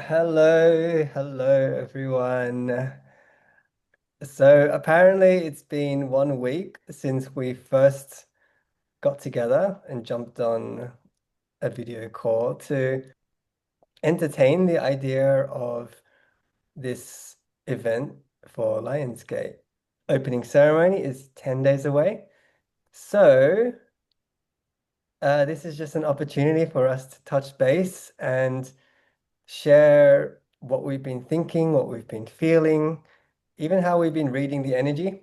Hello everyone. So apparently it's been 1 week since we first got together and jumped on a video call to entertain the idea of this event for Lionsgate. Opening ceremony is 10 days away. So this is just an opportunity for us to touch base and share what we've been thinking, what we've been feeling, even how we've been reading the energy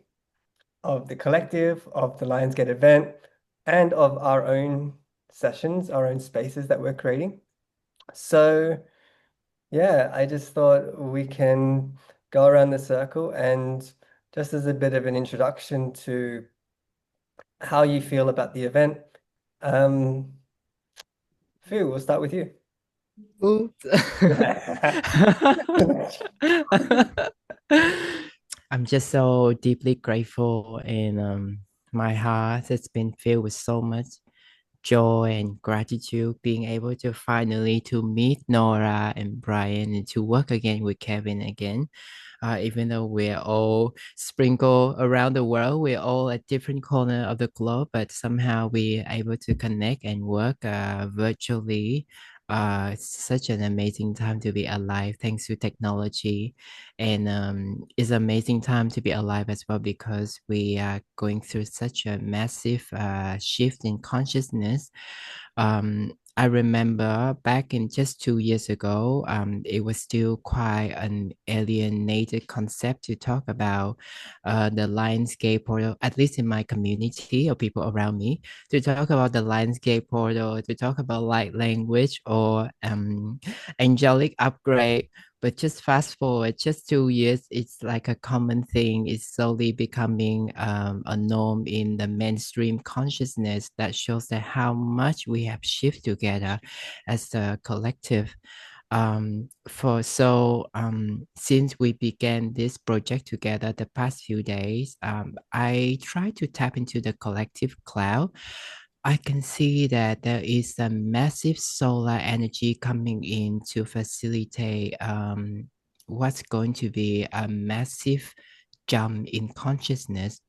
of the collective, of the Lionsgate event, and of our own sessions, our own spaces that we're creating. So, yeah, I just thought we can go around the circle and just as a bit of an introduction to how you feel about the event. Um, Fu, we'll start with you. Oops. I'm just so deeply grateful and my heart has been filled with so much joy and gratitude being able to finally to meet Nora and Brian and to work again with Kevin again. Even though we're all sprinkled around the world, we're all at different corner of the globe, but somehow we're able to connect and work virtually. It's such an amazing time to be alive thanks to technology. And it's an amazing time to be alive as well because we are going through such a massive shift in consciousness. I remember back in just 2 years ago, it was still quite an alienated concept to talk about the Lionsgate portal, at least in my community or people around me, to talk about the Lionsgate portal, to talk about light language or angelic upgrade. But just fast forward, just 2 years, it's like a common thing. It's slowly becoming a norm in the mainstream consciousness that shows that how much we have shifted together as a collective. Since we began this project together the past few days, I try to tap into the collective cloud. I can see that there is a massive solar energy coming in to facilitate what's going to be a massive jump in consciousness.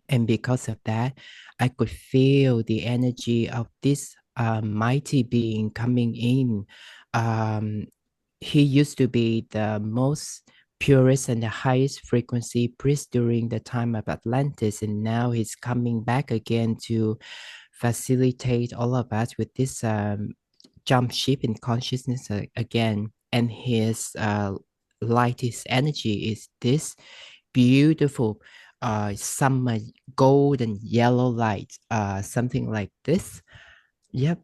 And because of that, I could feel the energy of this mighty being coming in. Um, he used to be the most purest and the highest frequency priest during the time of Atlantis, and now he's coming back again to facilitate all of us with this jump ship in consciousness again. And his light, his energy is this beautiful summer golden yellow light, something like this. Yep.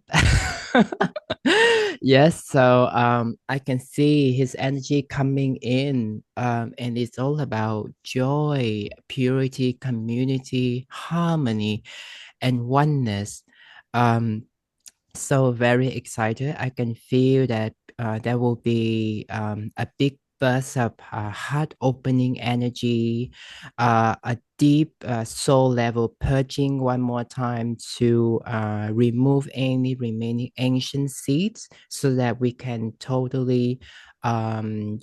Yes, so I can see his energy coming in, and it's all about joy, purity, community, harmony, and oneness. Um, so very excited. I can feel that there will be a big burst of heart-opening energy, a deep soul level purging one more time to remove any remaining ancient seeds so that we can totally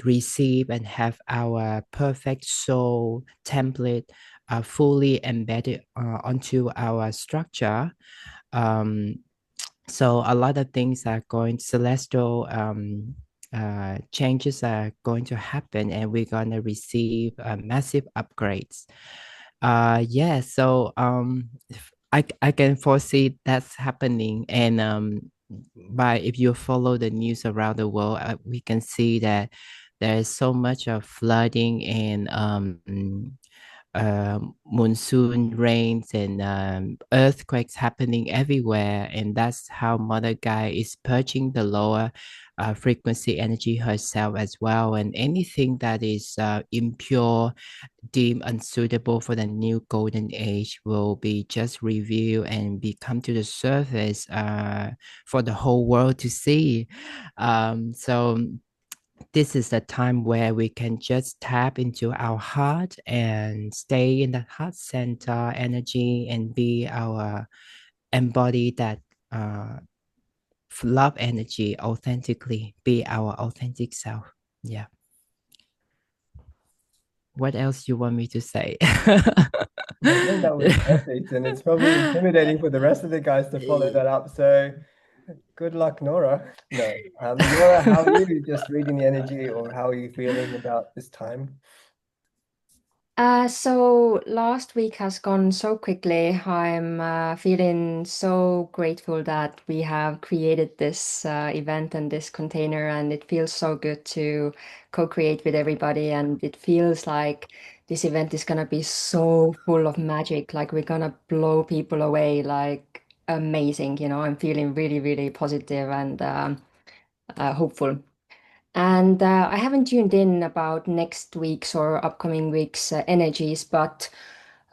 receive and have our perfect soul template fully embedded onto our structure. Um, so a lot of things are going celestial changes are going to happen and we're going to receive massive upgrades. Yeah, so I can foresee that's happening. And by if you follow the news around the world, we can see that there is so much of flooding and monsoon rains and earthquakes happening everywhere. And that's how Mother Gaia is purging the lower frequency energy herself as well. And anything that is impure, deemed unsuitable for the new golden age will be just revealed and become to the surface for the whole world to see. So this is the time where we can just tap into our heart and stay in the heart center energy and be our embody that uh, love energy authentically, be our authentic self. Yeah. What else you want me to say? I think that was perfect, and it's probably intimidating for the rest of the guys to follow that up. So good luck, Nora. No, Nora, how are you? Just reading the energy, or how are you feeling about this time? So last week has gone so quickly. I'm feeling so grateful that we have created this event and this container, and it feels so good to co-create with everybody. And it feels like this event is gonna be so full of magic, like we're gonna blow people away, like amazing. I'm feeling really, really positive and hopeful. And I haven't tuned in about next week's or upcoming week's energies, but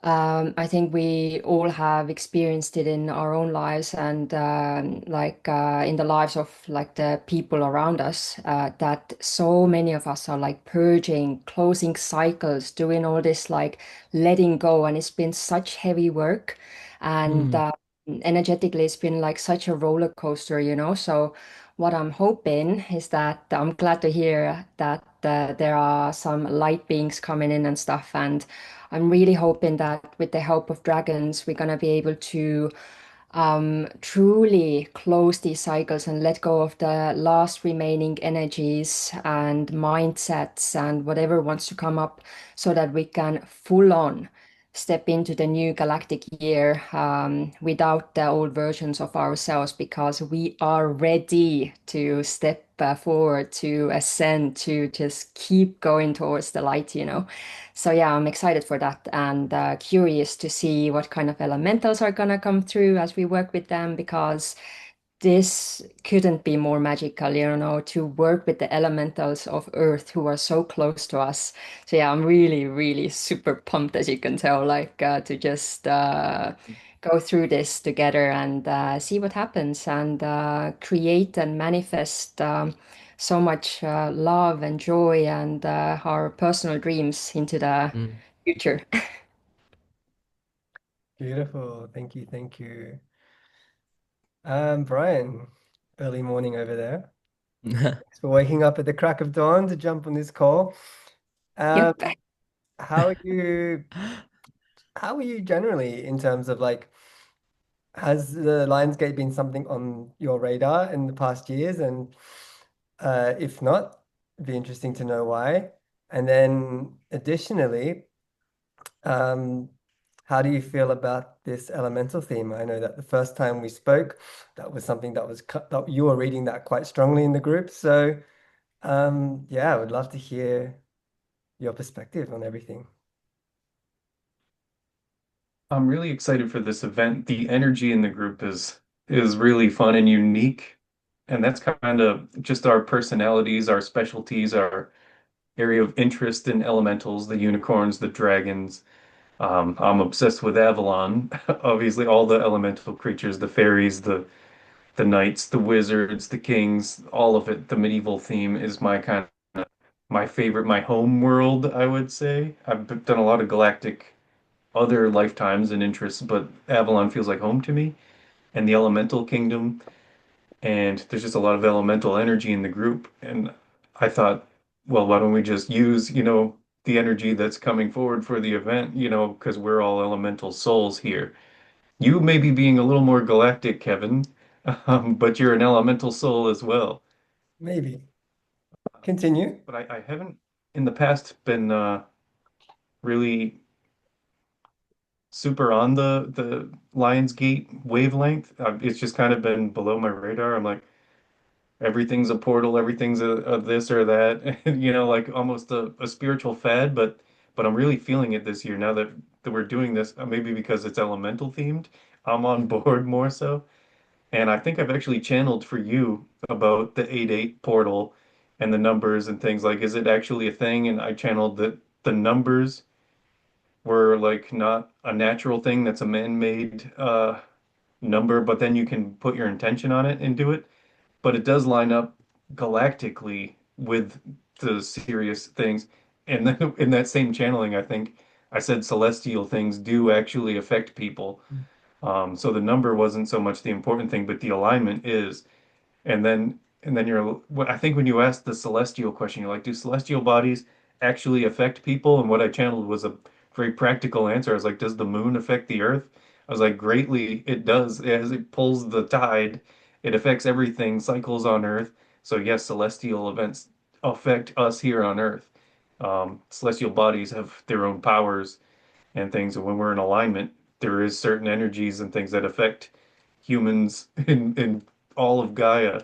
I think we all have experienced it in our own lives and in the lives of like the people around us, that so many of us are like purging, closing cycles, doing all this like letting go, and it's been such heavy work, and Mm, energetically it's been like such a roller coaster. So what I'm hoping is that I'm glad to hear that there are some light beings coming in and stuff. And I'm really hoping that with the help of dragons, we're going to be able to truly close these cycles and let go of the last remaining energies and mindsets and whatever wants to come up so that we can full on step into the new galactic year without the old versions of ourselves, because we are ready to step forward, to ascend, to just keep going towards the light. So yeah, I'm excited for that and curious to see what kind of elementals are gonna come through as we work with them, because this couldn't be more magical, to work with the elementals of Earth who are so close to us. So yeah, I'm really, really super pumped, as you can tell, like to just go through this together and see what happens and create and manifest so much love and joy and our personal dreams into the mm. future. Beautiful. Thank you. Thank you. Brian, early morning over there. Thanks for waking up at the crack of dawn to jump on this call. Um, Yep. how are you? How are you generally in terms of like, has the Lionsgate been something on your radar in the past years? And if not, it'd be interesting to know why. And then additionally, um, how do you feel about this elemental theme? I know that the first time we spoke, that was something that was cut, that you were reading that quite strongly in the group. So yeah, I would love to hear your perspective on everything. I'm really excited for this event. The energy in the group is really fun and unique. And that's kind of just our personalities, our specialties, our area of interest in elementals, the unicorns, the dragons. I'm obsessed with Avalon. Obviously, all the elemental creatures, the fairies, the knights, the wizards, the kings, all of it. The medieval theme is my favorite, my home world, I would say. I've done a lot of galactic other lifetimes and interests, but Avalon feels like home to me, and the elemental kingdom. And there's just a lot of elemental energy in the group. And I thought, well, why don't we just use, the energy that's coming forward for the event, because we're all elemental souls here. You may be being a little more galactic, Kevin, but you're an elemental soul as well. Maybe. Continue. But I haven't in the past been really super on the Lionsgate wavelength. It's just kind of been below my radar. I'm like, everything's a portal, everything's a this or that, like almost a spiritual fad. But I'm really feeling it this year now that we're doing this. Maybe because it's elemental themed, I'm on board more so. And I think I've actually channeled for you about the 8-8 portal and the numbers and things like, is it actually a thing? And I channeled that the numbers were like not a natural thing that's a man-made number, but then you can put your intention on it and do it. But it does line up galactically with the serious things. And then in that same channeling, I think I said celestial things do actually affect people. So the number wasn't so much the important thing, but the alignment is. And then I think when you asked the celestial question, you're like, do celestial bodies actually affect people? And what I channeled was a very practical answer. I was like, does the moon affect the earth? I was like, greatly, it does. As it pulls the tide, it affects everything, cycles on earth. So yes, celestial events affect us here on earth. Celestial bodies have their own powers and things. And when we're in alignment, there is certain energies and things that affect humans in all of Gaia.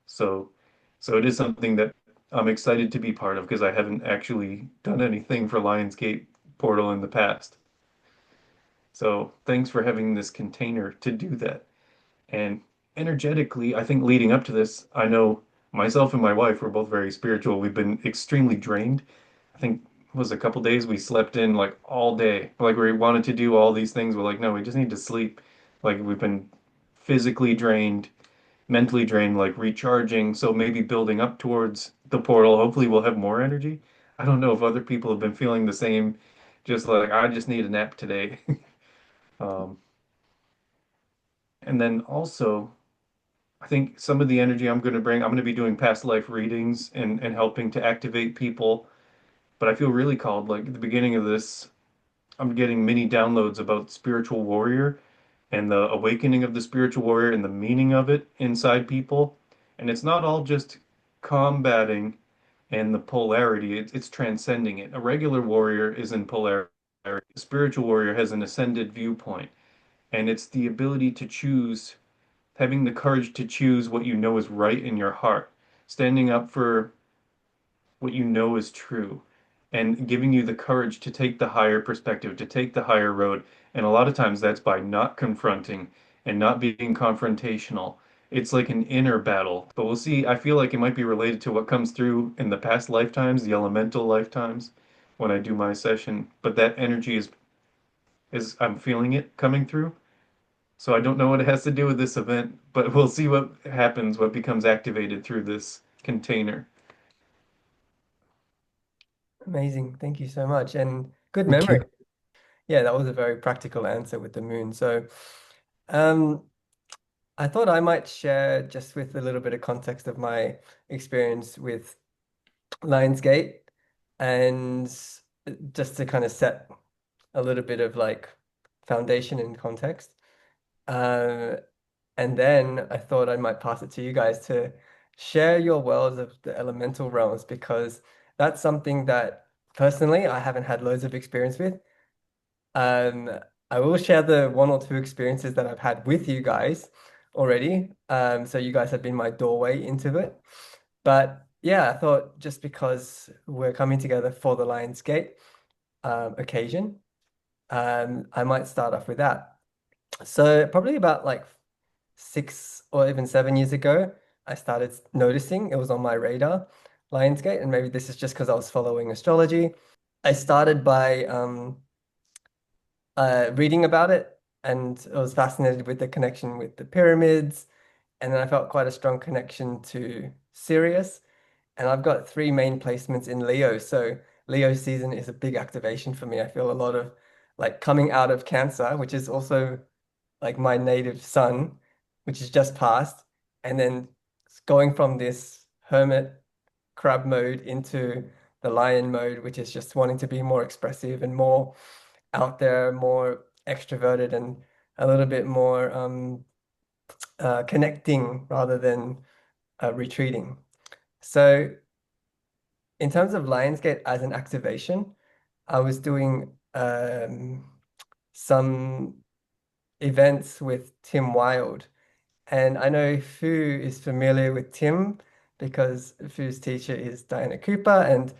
So, so it is something that I'm excited to be part of because I haven't actually done anything for Lionsgate Portal in the past. So thanks for having this container to do that. And energetically, I think leading up to this, I know myself and my wife were both very spiritual. We've been extremely drained. I think it was a couple days we slept in like all day. Like we wanted to do all these things. We're like, no, we just need to sleep. Like we've been physically drained, mentally drained, like recharging. So maybe building up towards the portal, hopefully we'll have more energy. I don't know if other people have been feeling the same, just like I just need a nap today. Um, and then also, I think some of the energy I'm going to bring, I'm going to be doing past life readings and helping to activate people. But I feel really called, like at the beginning of this, I'm getting many downloads about spiritual warrior and the awakening of the spiritual warrior and the meaning of it inside people. And it's not all just combating and the polarity, it's transcending it. A regular warrior is in polarity. A spiritual warrior has an ascended viewpoint, and it's the ability to choose, having the courage to choose what you know is right in your heart, standing up for what you know is true, and giving you the courage to take the higher perspective, to take the higher road. And a lot of times that's by not confronting and not being confrontational. It's like an inner battle. But we'll see. I feel like it might be related to what comes through in the past lifetimes, the elemental lifetimes, when I do my session. But that energy is I'm feeling it coming through. So I don't know what it has to do with this event, but we'll see what happens, what becomes activated through this container. Amazing. Thank you so much. And good Thank memory. you. Yeah, that was a very practical answer with the moon. So, um, I thought I might share just with a little bit of context of my experience with Lionsgate and just to kind of set a little bit of like foundation and context. Um, and then I thought I might pass it to you guys to share your worlds of the elemental realms because that's something that personally I haven't had loads of experience with. Um, I will share the one or two experiences that I've had with you guys already. So you guys have been my doorway into it. But yeah, I thought just because we're coming together for the Lionsgate occasion, I might start off with that. So probably about like 6 or even 7 years ago, I started noticing it was on my radar, Lionsgate, and maybe this is just because I was following astrology. I started by reading about it, and I was fascinated with the connection with the pyramids, and then I felt quite a strong connection to Sirius. And I've got three main placements in Leo. So Leo season is a big activation for me. I feel a lot of like coming out of Cancer, which is also like my native sun, which is just passed, and then going from this hermit crab mode into the lion mode, which is just wanting to be more expressive and more out there, more extroverted, and a little bit more connecting rather than retreating. So in terms of Lionsgate as an activation, I was doing some events with Tim Wilde. And I know Fu is familiar with Tim because Fu's teacher is Diana Cooper, and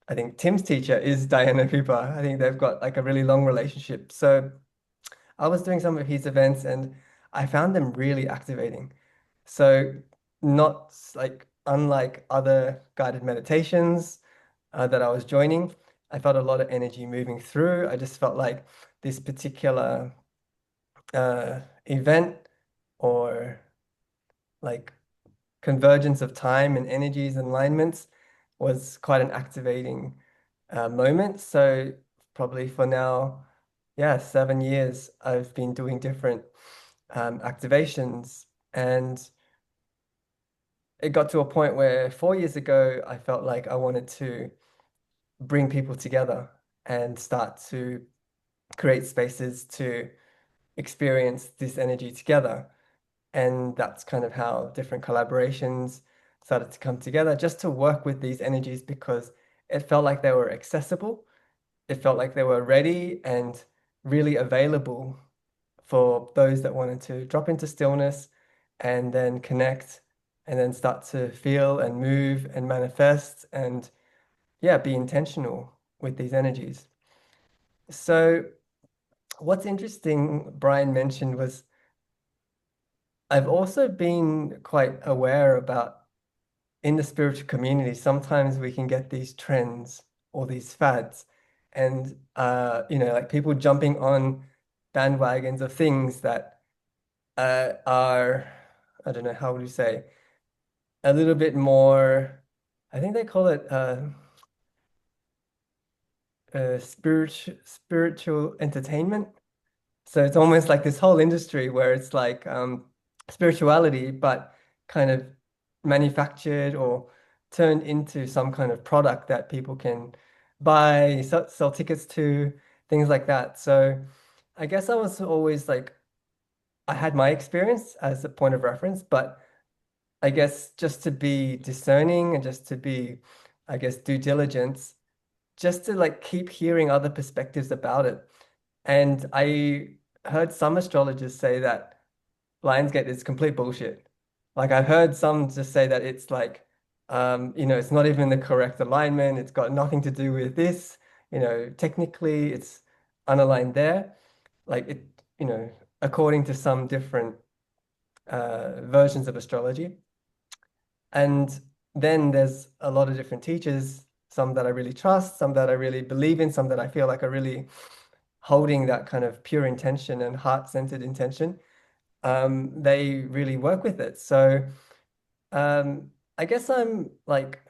I think Tim's teacher is Diana Cooper. I think they've got like a really long relationship. So I was doing some of his events and I found them really activating. So not like unlike other guided meditations that I was joining, I felt a lot of energy moving through. I just felt like this particular event or like convergence of time and energies and alignments was quite an activating moment. So probably for now, yeah, 7 years I've been doing different activations. And it got to a point where 4 years ago, I felt like I wanted to bring people together and start to create spaces to experience this energy together. And that's kind of how different collaborations started to come together just to work with these energies because it felt like they were accessible. It felt like they were ready and really available for those that wanted to drop into stillness and then connect and then start to feel and move and manifest and, yeah, be intentional with these energies. So, what's interesting, Brian mentioned, was I've also been quite aware about in the spiritual community, sometimes we can get these trends or these fads and like people jumping on bandwagons of things that are, I don't know, how would you say, a little bit more, I think they call it spiritual entertainment. So it's almost like this whole industry where it's like spirituality, but kind of manufactured or turned into some kind of product that people can buy, sell tickets to, things like that. So I guess I was always like, I had my experience as a point of reference, but I guess just to be discerning and just to be, I guess, due diligence, just to like keep hearing other perspectives about it. And I heard some astrologers say that Lionsgate is complete bullshit. Like I've heard some just say that it's like, it's not even the correct alignment. It's got nothing to do with this. Technically it's unaligned there. Like it, according to some different versions of astrology. And then there's a lot of different teachers, some that I really trust, some that I really believe in, some that I feel like are really holding that kind of pure intention and heart-centered intention. They really work with it. So I guess I'm like,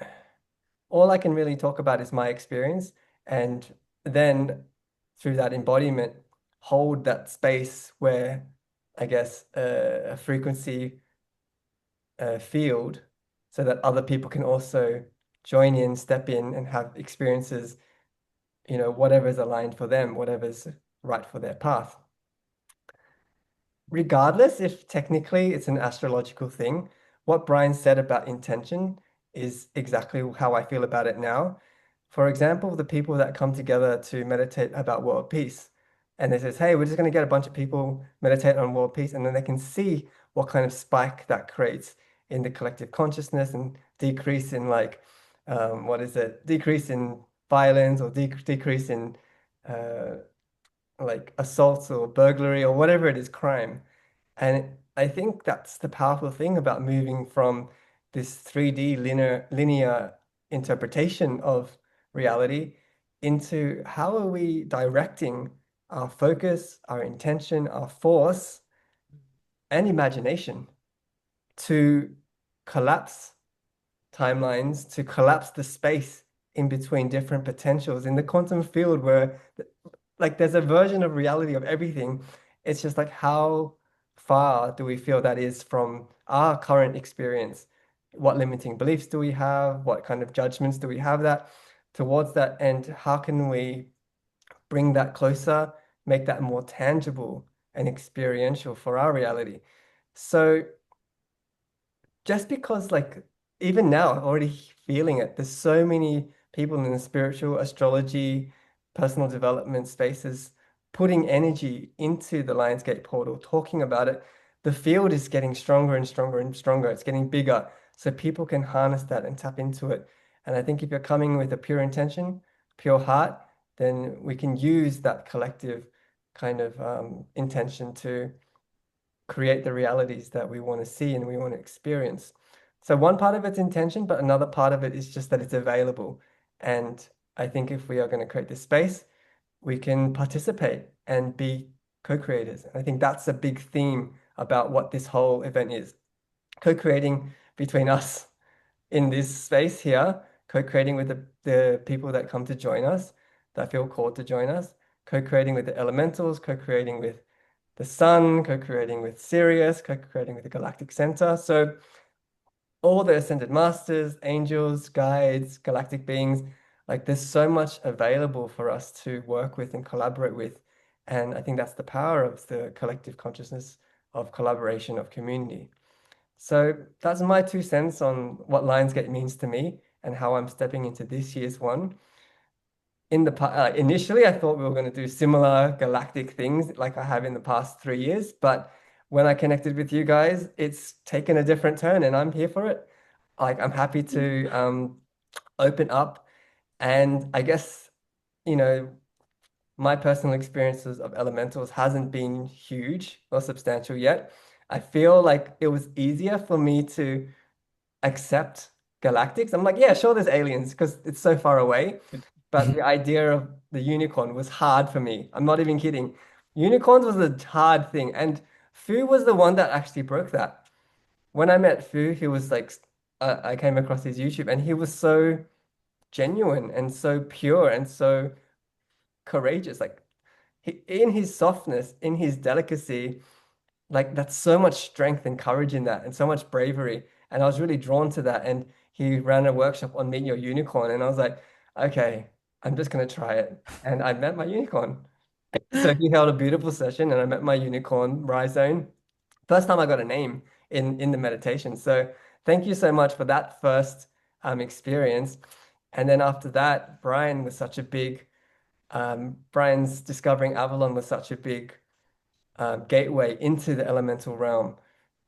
all I can really talk about is my experience. And then through that embodiment, hold that space where I guess a frequency field so that other people can also join in, step in, and have experiences, whatever's aligned for them, whatever's right for their path. Regardless if technically it's an astrological thing, what Brian said about intention is exactly how I feel about it now. For example, the people that come together to meditate about world peace, and they says, "Hey, we're just going to get a bunch of people meditate on world peace," and then they can see what kind of spike that creates in the collective consciousness and decrease in like, what is it? Decrease in violence or decrease in uh, like assaults or burglary or whatever it is, crime. And I think that's the powerful thing about moving from this 3D linear interpretation of reality into how are we directing our focus, our intention, our force, and imagination to collapse timelines, to collapse the space in between different potentials in the quantum field where like there's a version of reality of everything. It's just like how far do we feel that is from our current experience? What limiting beliefs do we have? What kind of judgments do we have that towards that? And how can we bring that closer, make that more tangible and experiential for our reality? So just because like even now I'm already feeling it, there's so many people in the spiritual astrology personal development spaces putting energy into the Lionsgate portal, talking about it. The field is getting stronger and stronger and stronger. It's getting bigger, so people can harness that and tap into it. And I think if you're coming with a pure intention, pure heart, then we can use that collective kind of intention to create the realities that we want to see and we want to experience. So one part of it's intention, but another part of it is just that it's available. And I think if we are going to create this space, we can participate and be co-creators. I think that's a big theme about what this whole event is. Co-creating between us in this space here, co-creating with the people that come to join us, that feel called to join us, co-creating with the elementals, co-creating with the sun, co-creating with Sirius, co-creating with the Galactic Center. So all the ascended masters, angels, guides, galactic beings. Like there's so much available for us to work with and collaborate with. And I think that's the power of the collective consciousness of collaboration, of community. So that's my 2 cents on what Lionsgate means to me and how I'm stepping into this year's one. Initially, I thought we were going to do similar galactic things like I have in the past 3 years, but when I connected with you guys, it's taken a different turn, and I'm here for it. Like I'm happy to open up, and I guess you know my personal experiences of elementals hasn't been huge or substantial yet. I feel like it was easier for me to accept galactics. I'm like, yeah, sure, there's aliens because it's so far away. But the idea of the unicorn was hard for me. I'm not even kidding. Unicorns was a hard thing. And Fu was the one that actually broke that. When I met Fu, he was like, I came across his YouTube and he was so genuine and so pure and so courageous. Like in his softness, in his delicacy, like that's so much strength and courage in that and so much bravery. And I was really drawn to that. And he ran a workshop on meeting your unicorn. And I was like, okay, I'm just gonna try it. And I met my unicorn. So he held a beautiful session and I met my unicorn, Rhizome. First time I got a name in the meditation. So thank you so much for that first experience. And then after that, Brian was such a big Brian's discovering Avalon was such a big gateway into the elemental realm,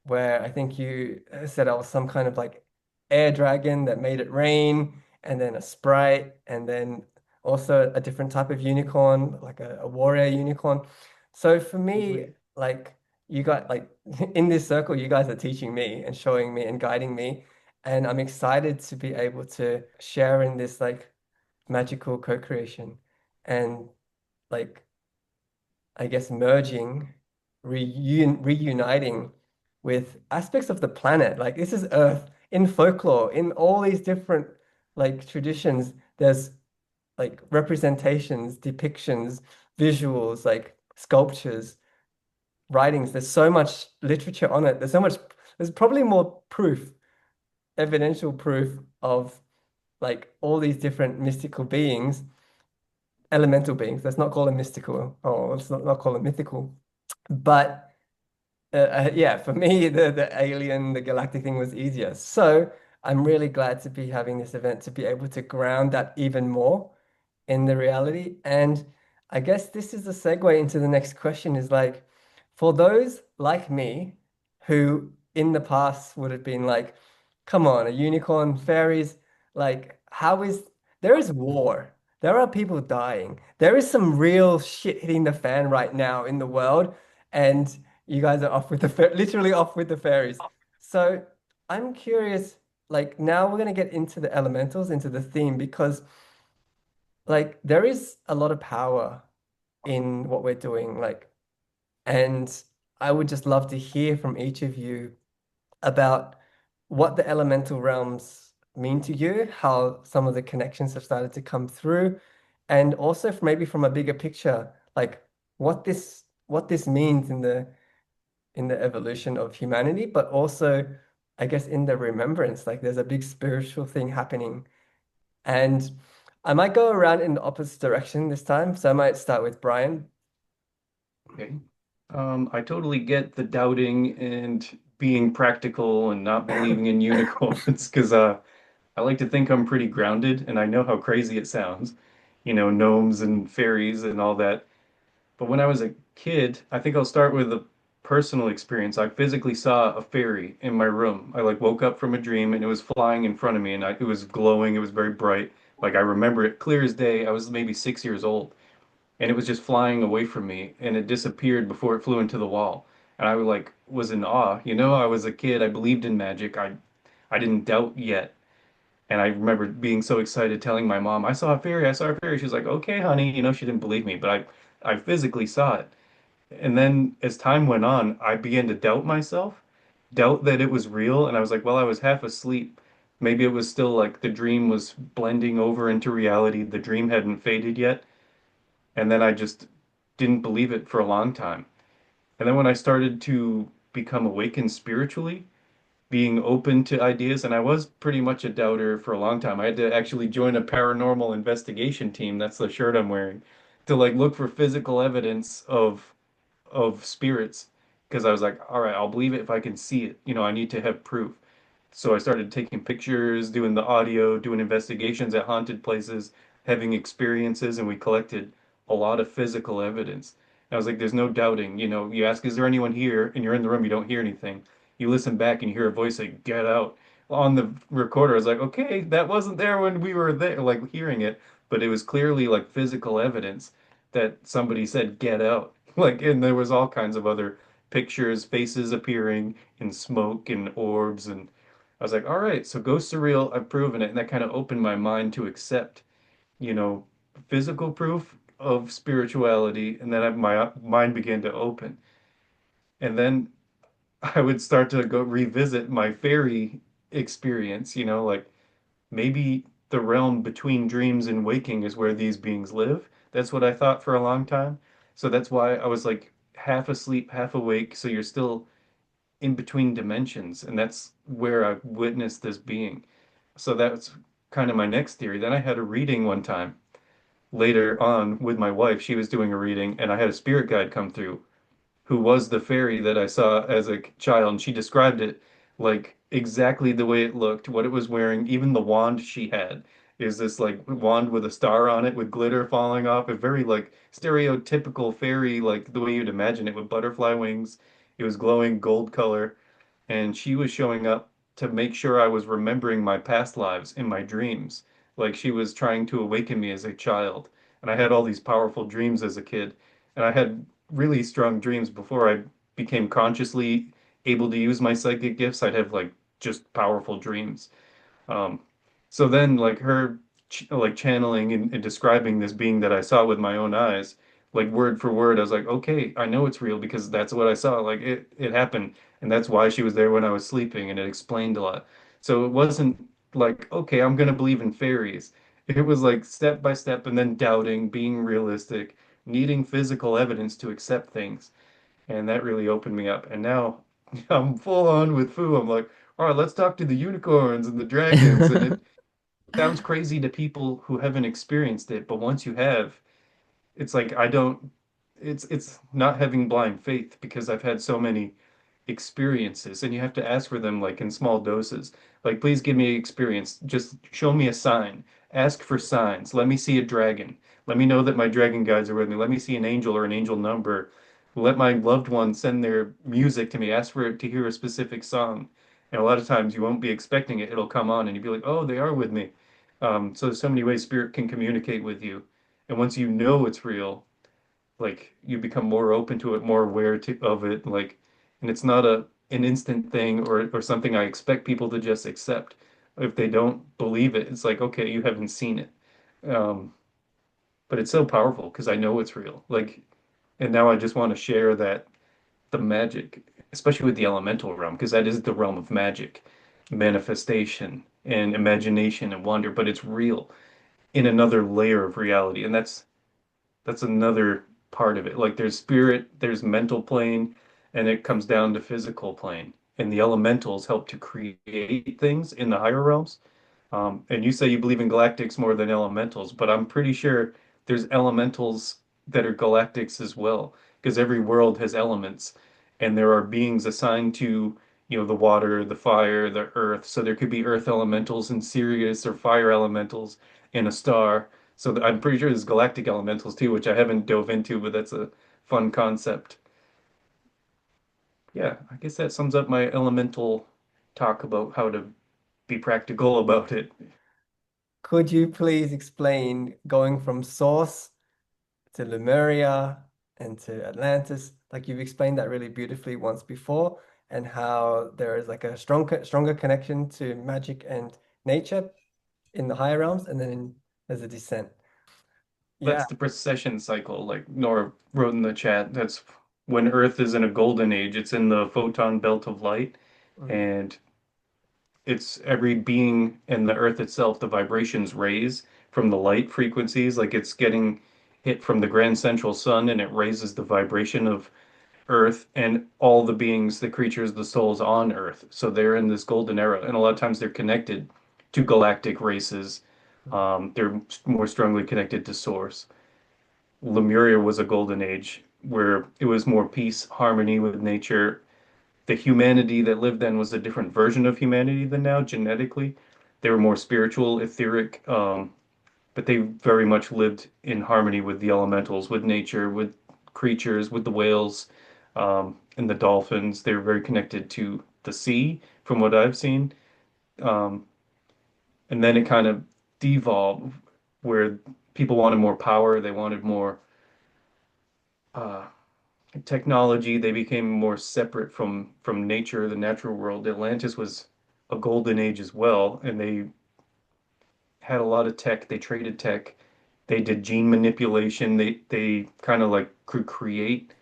where I think you said I was some kind of like air dragon that made it rain, and then a sprite, and then also a different type of unicorn, like a warrior unicorn. So for me, like you got like in this circle, you guys are teaching me and showing me and guiding me. And I'm excited to be able to share in this like magical co-creation and like I guess merging, reuniting with aspects of the planet. Like this is Earth in folklore, in all these different like traditions. There's like representations, depictions, visuals, like sculptures, writings. There's so much literature on it. There's probably more proof, evidential proof of like all these different mystical beings, elemental beings. Let's not call them mystical, or let's not call them mythical. But yeah, for me, the alien, the galactic thing was easier. So I'm really glad to be having this event to be able to ground that even more in the reality. And I guess this is the segue into the next question is like, for those like me who in the past would have been like, come on, a unicorn, fairies, like, there is war. There are people dying. There is some real shit hitting the fan right now in the world. And you guys are off with literally off with the fairies. So I'm curious, like, now we're going to get into the elementals, into the theme, because like there is a lot of power in what we're doing, like, and I would just love to hear from each of you about what the elemental realms mean to you, how some of the connections have started to come through, and also maybe from a bigger picture, like what this means in the evolution of humanity, but also I guess in the remembrance, like there's a big spiritual thing happening. And I might go around in the opposite direction this time. So I might start with Brian. Okay. I totally get the doubting and being practical and not believing in unicorns because I like to think I'm pretty grounded and I know how crazy it sounds, gnomes and fairies and all that. But when I was a kid, I think I'll start with a personal experience. I physically saw a fairy in my room. I like woke up from a dream and it was flying in front of me and it was glowing. It was very bright. Like I remember it clear as day. I was maybe 6 years old and it was just flying away from me and it disappeared before it flew into the wall. And I was in awe. I was a kid. I believed in magic. I didn't doubt yet. And I remember being so excited telling my mom, I saw a fairy, I saw a fairy. She was like, okay, honey, she didn't believe me, but I physically saw it. And then as time went on, I began to doubt myself, doubt that it was real. And I was like, well, I was half asleep. Maybe it was still like the dream was blending over into reality. The dream hadn't faded yet. And then I just didn't believe it for a long time. And then when I started to become awakened spiritually, being open to ideas. And I was pretty much a doubter for a long time. I had to actually join a paranormal investigation team. That's the shirt I'm wearing to like look for physical evidence of spirits because I was like, all right, I'll believe it if I can see it. I need to have proof. So I started taking pictures, doing the audio, doing investigations at haunted places, having experiences, and we collected a lot of physical evidence. And I was like, there's no doubting. You ask, is there anyone here? And you're in the room, you don't hear anything. You listen back and you hear a voice say, get out. On the recorder, I was like, okay, that wasn't there when we were there, like hearing it, but it was clearly like physical evidence that somebody said, get out. Like, and there was all kinds of other pictures, faces appearing in smoke and orbs, and I was like, all right, so ghosts are real. I've proven it. And that kind of opened my mind to accept, you know, physical proof of spirituality. And then my mind began to open. And then I would start to go revisit my fairy experience, like maybe the realm between dreams and waking is where these beings live. That's what I thought for a long time. So that's why I was like half asleep, half awake. So you're still in between dimensions, and that's where I witnessed this being. So that's kind of my next theory. Then I had a reading one time later on with my wife. She was doing a reading, and I had a spirit guide come through who was the fairy that I saw as a child, and she described it like exactly the way it looked, what it was wearing, even the wand she had is this like wand with a star on it with glitter falling off, a very like stereotypical fairy, like the way you'd imagine it with butterfly wings. It was glowing gold color, and she was showing up to make sure I was remembering my past lives in my dreams. Like she was trying to awaken me as a child. And I had all these powerful dreams as a kid. And I had really strong dreams before I became consciously able to use my psychic gifts. I'd have like just powerful dreams. Um, so then, like her, like channeling and describing this being that I saw with my own eyes, like word for word, I was like, okay, I know it's real because that's what I saw. Like it happened, and that's why she was there when I was sleeping, and it explained a lot. So it wasn't like, okay, I'm gonna believe in fairies. It was like step by step, and then doubting, being realistic, needing physical evidence to accept things, and that really opened me up. And now I'm full on with Fu. I'm like, all right, let's talk to the unicorns and the dragons. And it sounds crazy to people who haven't experienced it, but once you have, it's like I don't it's not having blind faith because I've had so many experiences and you have to ask for them like in small doses. Like please give me experience. Just show me a sign. Ask for signs. Let me see a dragon. Let me know that my dragon guides are with me. Let me see an angel or an angel number. Let my loved one send their music to me. Ask for it to hear a specific song. And a lot of times you won't be expecting it. It'll come on and you'll be like, "Oh, they are with me." So there's so many ways spirit can communicate with you. And once you know it's real, like you become more open to it, more aware of it, like, and it's not an instant thing or something I expect people to just accept. If they don't believe it, it's like, okay, you haven't seen it. Um, but it's so powerful because I know it's real. Like, and now I just want to share that the magic, especially with the elemental realm, because that is the realm of magic, manifestation and imagination and wonder, but it's real in another layer of reality. And that's another part of it. Like there's spirit, there's mental plane, and it comes down to physical plane. And the elementals help to create things in the higher realms. And you say you believe in galactics more than elementals, but I'm pretty sure there's elementals that are galactics as well, because every world has elements, and there are beings assigned to, the water, the fire, the earth. So there could be earth elementals in Sirius or fire elementals in a star. So I'm pretty sure there's galactic elementals too, which I haven't dove into, but that's a fun concept. Yeah, I guess that sums up my elemental talk about how to be practical about it. Could you please explain going from source to Lemuria and to Atlantis? Like you've explained that really beautifully once before, and how there is like a stronger connection to magic and nature in the higher realms, and then there's a descent. Yeah. That's the precession cycle, like Nora wrote in the chat. That's when Earth is in a golden age. It's in the photon belt of light, Mm. and it's every being in the Earth itself, the vibrations raise from the light frequencies, like it's getting hit from the grand central sun, and it raises the vibration of Earth and all the beings, the creatures, the souls on Earth. So they're in this golden era, and a lot of times they're connected to galactic races. They're more strongly connected to Source. Lemuria was a golden age where it was more peace, harmony with nature. The humanity that lived then was a different version of humanity than now, genetically. They were more spiritual, etheric, but they very much lived in harmony with the elementals, with nature, with creatures, with the whales, and the dolphins. They were very connected to the sea, from what I've seen. Um, and then it kind of devolved where people wanted more power, they wanted more uh, technology. They became more separate from nature, the natural world. Atlantis was a golden age as well, and they had a lot of tech. They traded tech. They did gene manipulation. They kind of like could create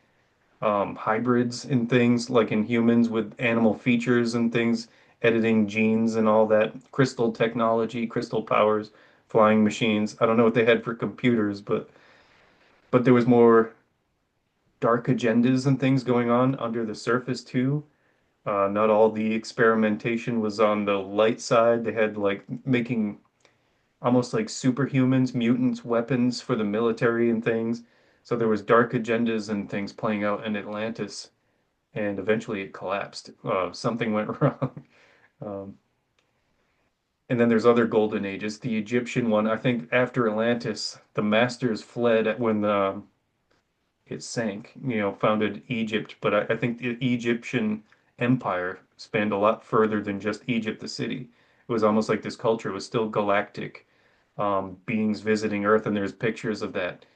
hybrids and things like in humans with animal features and things, editing genes and all that. Crystal technology, crystal powers, flying machines. I don't know what they had for computers, but there was more dark agendas and things going on under the surface too. Not all the experimentation was on the light side. They had like making almost like superhumans, mutants, weapons for the military and things. So there was dark agendas and things playing out in Atlantis, and eventually it collapsed. Something went wrong. Um, and then there's other golden ages. The Egyptian one, I think after Atlantis, the masters fled when it sank, founded Egypt. But I think the Egyptian empire spanned a lot further than just Egypt, the city. It was almost like this culture was still galactic, beings visiting Earth, and there's pictures of that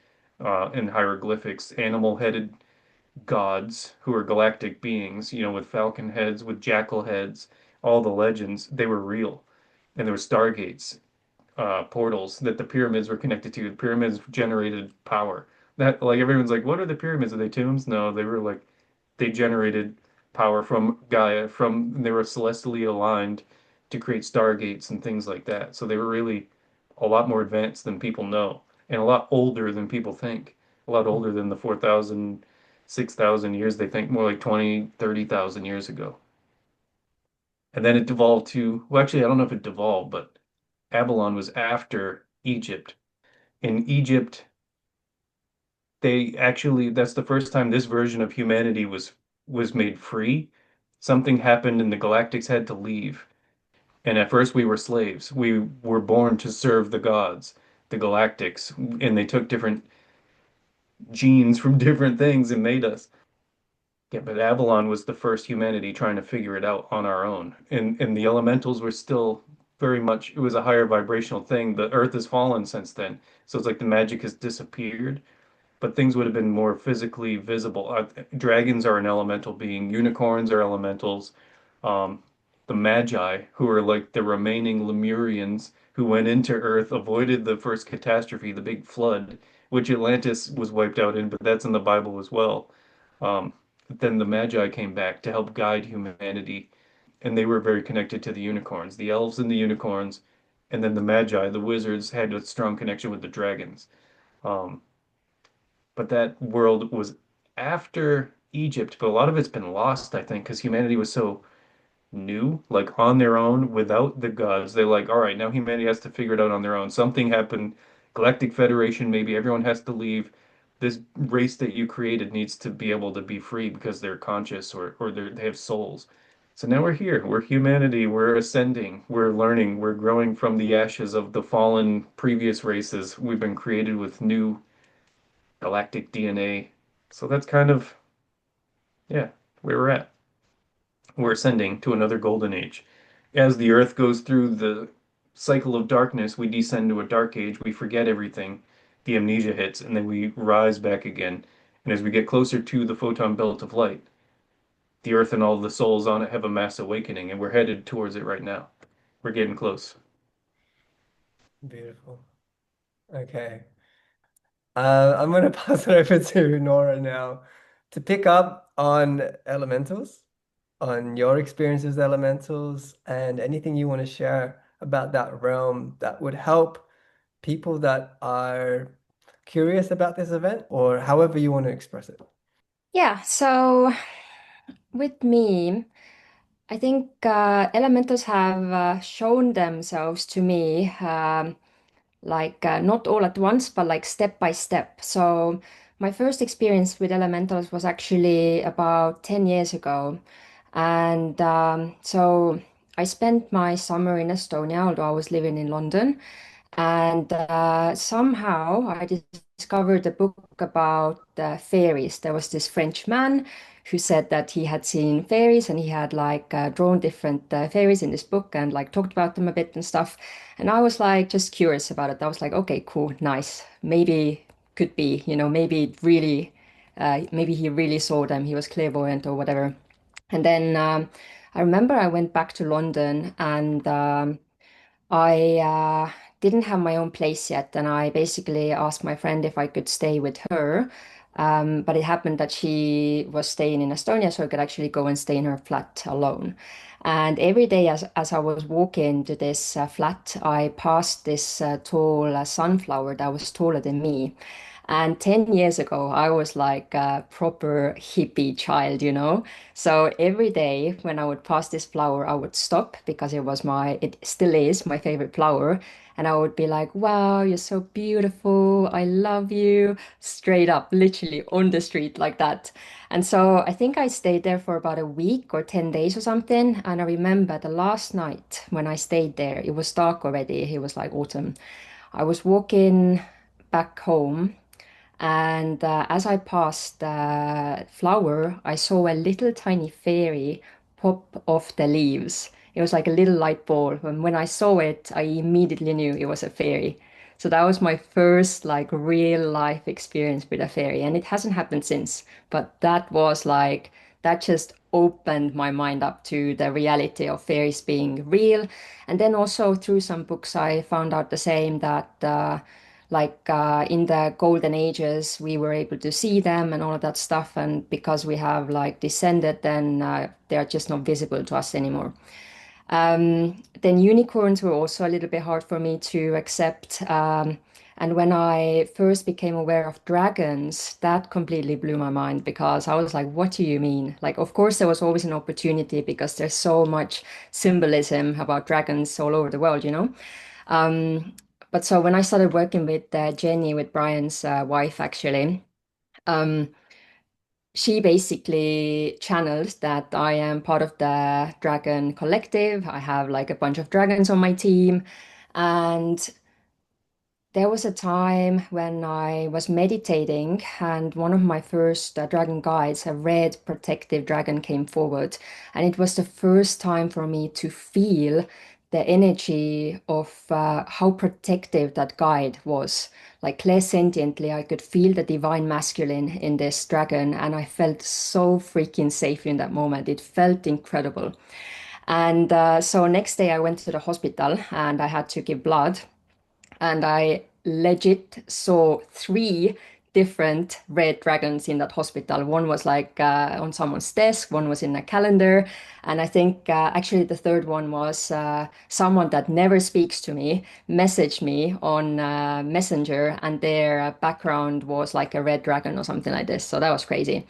in hieroglyphics, animal-headed gods who are galactic beings, with falcon heads, with jackal heads, all the legends, they were real. And there were stargates, portals that the pyramids were connected to. The pyramids generated power. That like everyone's like, what are the pyramids? Are they tombs? No, they were like they generated power from Gaia, they were celestially aligned to create stargates and things like that. So they were really a lot more advanced than people know, and a lot older than people think. A lot older than the 4,000, 6,000 years they think, more like 20, 30,000 years ago. And then it devolved to, well, actually, I don't know if it devolved, but Babylon was after Egypt. In Egypt, that's the first time this version of humanity was made free. Something happened and the Galactics had to leave. And at first we were slaves. We were born to serve the gods, the Galactics, and they took different genes from different things and made us. Yeah, but Avalon was the first humanity trying to figure it out on our own. And the elementals were still very much, it was a higher vibrational thing. The earth has fallen since then. So it's like the magic has disappeared, but things would have been more physically visible. Dragons are an elemental being, unicorns are elementals. Um, the Magi, who are like the remaining Lemurians who went into Earth, avoided the first catastrophe, the big flood, which Atlantis was wiped out in, but that's in the Bible as well. Then the Magi came back to help guide humanity, and they were very connected to the unicorns, the elves and the unicorns, and then the Magi, the wizards, had a strong connection with the dragons. Um, but that world was after Egypt, but a lot of it's been lost, I think, because humanity was so new, like on their own without the gods. They're like, all right, now humanity has to figure it out on their own. Something happened. Galactic Federation, maybe everyone has to leave. This race that you created needs to be able to be free because they're conscious or they have souls. So now we're here. We're humanity. We're ascending. We're learning. We're growing from the ashes of the fallen previous races. We've been created with new galactic DNA. So that's kind of, yeah, where we're at. We're ascending to another golden age. As the Earth goes through the cycle of darkness, we descend to a dark age. We forget everything. The amnesia hits, and then we rise back again. And as we get closer to the photon belt of light, the Earth and all the souls on it have a mass awakening, and we're headed towards it right now. We're getting close. Beautiful. Okay. I'm going to pass it over to Nora now to pick up on elementals, on your experiences with elementals, and anything you want to share about that realm that would help people that are curious about this event or however you want to express it. Yeah, so with me, I think elementals have shown themselves to me like not all at once, but like step by step. So my first experience with elementals was actually about 10 years ago. And so I spent my summer in Estonia, although I was living in London. And somehow I discovered a book about fairies. There was this French man who said that he had seen fairies and he had like drawn different fairies in this book and like talked about them a bit and stuff. And I was like just curious about it. I was like, okay, cool, nice. Maybe could be, maybe it really, maybe he really saw them. He was clairvoyant or whatever. And then I remember I went back to London and I didn't have my own place yet, and I basically asked my friend if I could stay with her. But it happened that she was staying in Estonia, so I could actually go and stay in her flat alone. And every day, as I was walking to this flat, I passed this tall sunflower that was taller than me. And 10 years ago, I was like a proper hippie child, you know? So every day when I would pass this flower, I would stop because it still is my favorite flower. And I would be like, wow, you're so beautiful. I love you. Straight up, literally on the street like that. And so I think I stayed there for about a week or 10 days or something. And I remember the last night when I stayed there, it was dark already. It was like autumn. I was walking back home and as I passed the flower, I saw a little tiny fairy pop off the leaves. It was like a little light ball. And when I saw it, I immediately knew it was a fairy. So that was my first like real life experience with a fairy. And it hasn't happened since. But that was like, that just opened my mind up to the reality of fairies being real. And then also through some books, I found out the same that in the golden ages we were able to see them and all of that stuff, and because we have like descended, then they are just not visible to us anymore. Then unicorns were also a little bit hard for me to accept. And when I first became aware of dragons, that completely blew my mind because I was like, what do you mean? Like, of course, there was always an opportunity because there's so much symbolism about dragons all over the world, you know? Um, but so when I started working with Jenny, with Brian's wife, actually, um, she basically channeled that I am part of the Dragon Collective. I have like a bunch of dragons on my team. And there was a time when I was meditating, and one of my first dragon guides, a red protective dragon, came forward. And it was the first time for me to feel the energy of how protective that guide was. Like clairsentiently, I could feel the divine masculine in this dragon, and I felt so freaking safe in that moment. It felt incredible. And so next day I went to the hospital and I had to give blood, and I legit saw three different red dragons in that hospital. One was like on someone's desk, one was in a calendar, and I think actually the third one was someone that never speaks to me messaged me on Messenger, and their background was like a red dragon or something like this. So that was crazy.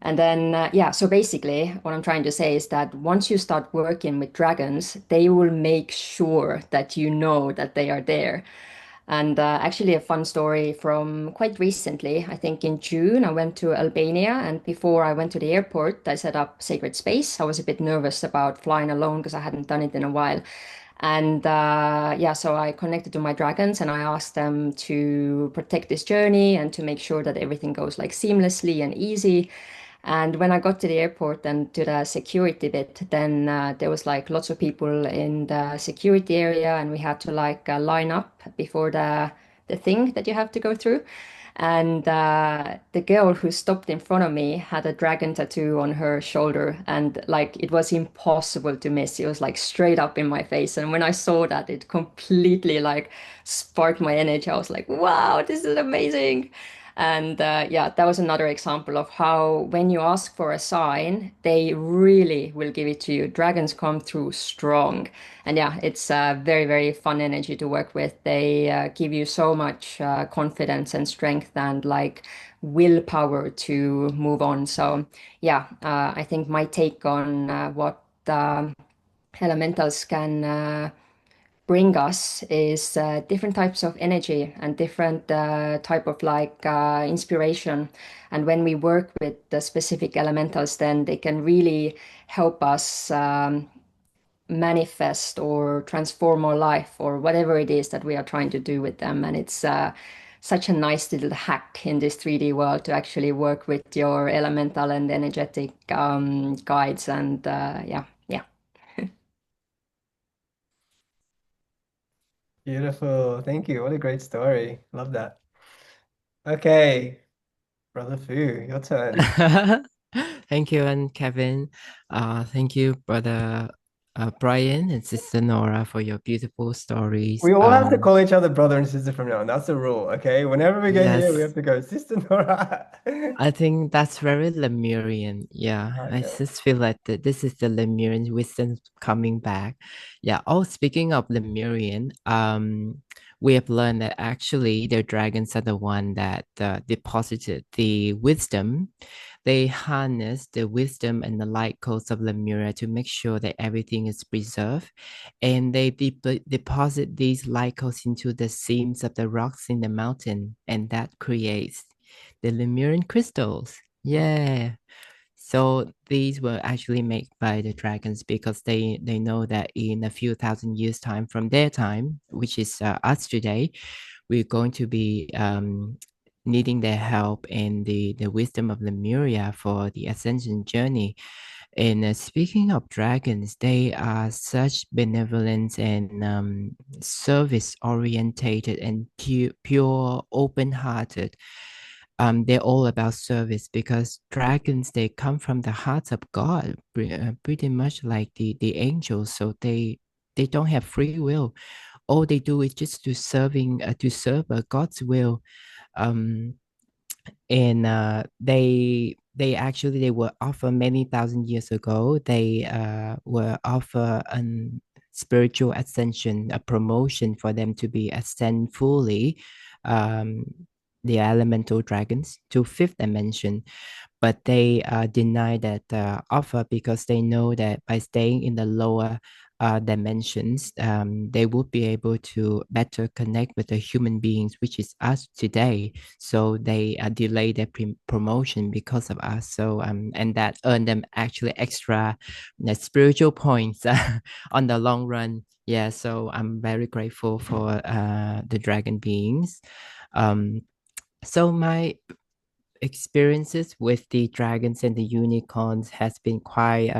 And then, yeah, so basically, what I'm trying to say is that once you start working with dragons, they will make sure that you know that they are there. And actually, a fun story from quite recently, I think in June, I went to Albania. And before I went to the airport, I set up Sacred Space. I was a bit nervous about flying alone because I hadn't done it in a while. And yeah, so I connected to my dragons and I asked them to protect this journey and to make sure that everything goes like seamlessly and easy. And when I got to the airport and to the security bit, then there was like lots of people in the security area, and we had to like line up before the thing that you have to go through. And the girl who stopped in front of me had a dragon tattoo on her shoulder, and like it was impossible to miss. It was like straight up in my face. And when I saw that, it completely like sparked my energy. I was like, wow, this is amazing. And yeah, that was another example of how when you ask for a sign, they really will give it to you. Dragons come through strong. And yeah, it's a very, very fun energy to work with. They give you so much confidence and strength and like willpower to move on. So yeah, I think my take on what elementals can bring us is different types of energy and different type of like inspiration. And when we work with the specific elementals, then they can really help us manifest or transform our life or whatever it is that we are trying to do with them. And it's such a nice little hack in this 3D world to actually work with your elemental and energetic guides. And yeah, yeah. Beautiful. Thank you. What a great story. Love that. Okay, Brother Fu, your turn. Thank you, and Kevin. Thank you, brother Brian and sister Nora, for your beautiful stories. We all have to call each other brother and sister from now on. That's the rule, okay? Whenever we get here, we have Yes, to go, Sister Nora. I think that's very Lemurian. Yeah, I Okay. just feel like this is the Lemurian wisdom coming back. Yeah. Oh, speaking of Lemurian, we have learned that actually the dragons are the one that deposited the wisdom. They harness the wisdom and the light codes of Lemuria to make sure that everything is preserved, and they deposit these light codes into the seams of the rocks in the mountain, and that creates the Lemurian crystals. Yeah. So these were actually made by the dragons because they know that in a few thousand years time from their time, which is us today, we're going to be needing their help and the wisdom of Lemuria for the ascension journey. And speaking of dragons, they are such benevolent and service orientated and pure, open hearted. They're all about service because dragons, they come from the heart of God, pretty much like the angels. So they don't have free will. All they do is just to serve God's will. Um, and they actually they were offered many thousand years ago. They were offered an spiritual ascension, a promotion for them to be ascend fully, um, the elemental dragons to fifth dimension, but they deny that offer because they know that by staying in the lower dimensions, they would be able to better connect with the human beings, which is us today. So they delay their promotion because of us. So and that earned them actually extra spiritual points on the long run. Yeah, so I'm very grateful for the dragon beings. Um, so my experiences with the dragons and the unicorns has been quite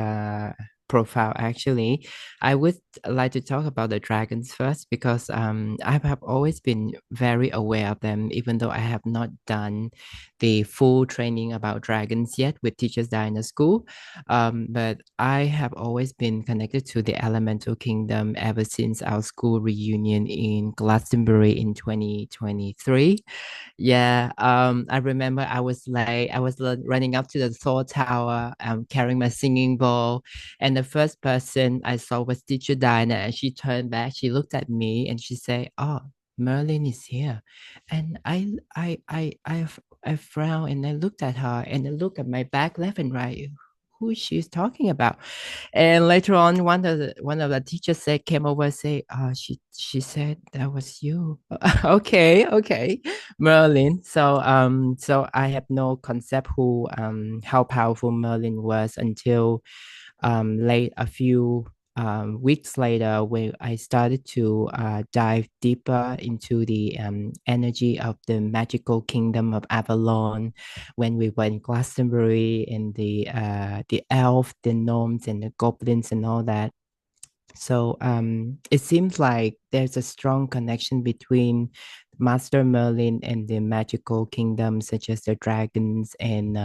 profound actually. I would like to talk about the dragons first because I have always been very aware of them, even though I have not done the full training about dragons yet with Teachers Diner School. But I have always been connected to the elemental kingdom ever since our school reunion in Glastonbury in 2023. Yeah, I remember I was running up to the Thor Tower, carrying my singing bowl, and the first person I saw was teacher Dinah, and she turned back, she looked at me, and she said, "Oh, Merlin is here," and I frowned and I looked at her and I looked at my back left and right. Who she's talking about? And later on, one of the teachers said came over and say, she said that was you." Okay, okay, Merlin. So I have no concept who how powerful Merlin was until late a few weeks later when I started to dive deeper into the energy of the magical kingdom of Avalon when we were in Glastonbury and the elf, the gnomes and the goblins and all that. So it seems like there's a strong connection between Master Merlin and the magical kingdoms such as the dragons and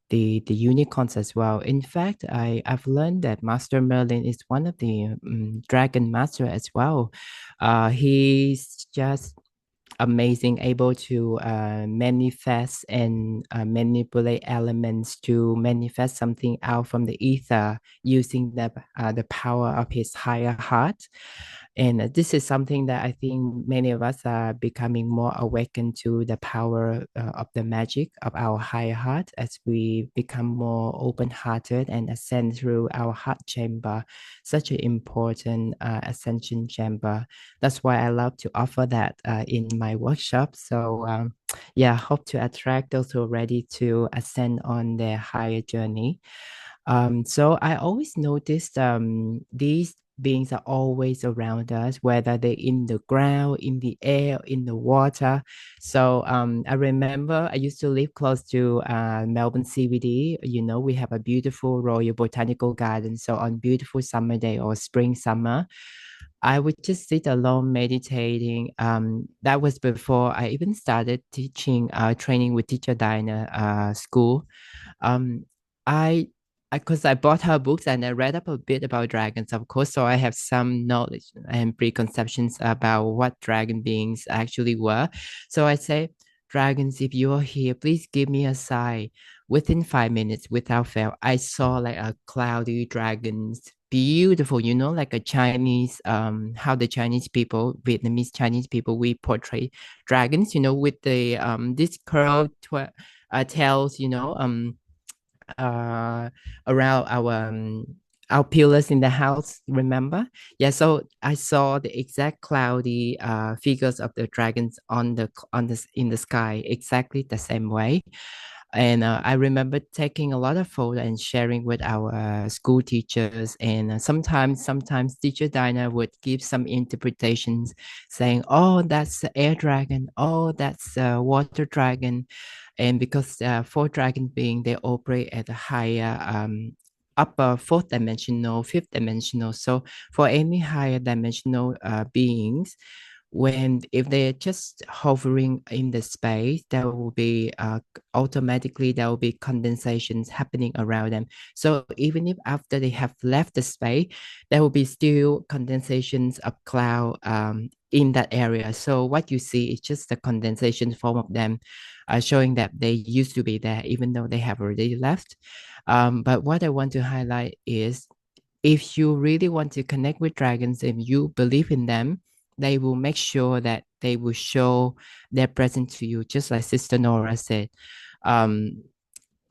the unicorns as well. In fact, I've learned that Master Merlin is one of the dragon master as well. He's just amazing, able to manifest and manipulate elements to manifest something out from the ether using the power of his higher heart. And this is something that I think many of us are becoming more awakened to the power of the magic of our higher heart as we become more open-hearted and ascend through our heart chamber, such an important ascension chamber. That's why I love to offer that in my workshop. So yeah, hope to attract those who are ready to ascend on their higher journey. So I always noticed these beings are always around us, whether they're in the ground, in the air, in the water. So I remember I used to live close to Melbourne CBD. You know, we have a beautiful Royal Botanical Garden. So on beautiful summer day or spring summer, I would just sit alone meditating. That was before I even started teaching, training with Teacher Diner school. Um, I because I bought her books and I read up a bit about dragons, of course, so I have some knowledge and preconceptions about what dragon beings actually were. So I say, dragons, if you are here, please give me a sign. Within 5 minutes, without fail, I saw like a cloudy dragons, beautiful, you know, like a Chinese, how the Chinese people, Vietnamese Chinese people, we portray dragons, you know, with the this curled tails, you know, uh around our pillars in the house, remember? Yeah, so I saw the exact cloudy figures of the dragons on the in the sky exactly the same way. And I remember taking a lot of photos and sharing with our school teachers. And sometimes teacher Dinah would give some interpretations saying, oh, that's the air dragon. Oh, that's water dragon. And because for dragon being, they operate at a higher upper fourth dimensional, fifth dimensional. So for any higher dimensional beings, when if they're just hovering in the space, there will be automatically there will be condensations happening around them. So even if after they have left the space, there will be still condensations of cloud in that area. So what you see is just the condensation form of them, showing that they used to be there, even though they have already left. But what I want to highlight is if you really want to connect with dragons and you believe in them, they will make sure that they will show their presence to you, just like Sister Nora said. Um,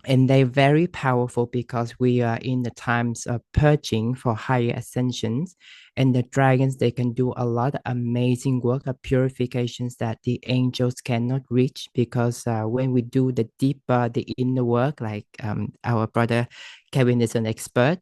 and they're very powerful because we are in the times of purging for higher ascensions, and the dragons, they can do a lot of amazing work of purifications that the angels cannot reach, because when we do the deeper the inner work, like our brother Kevin is an expert,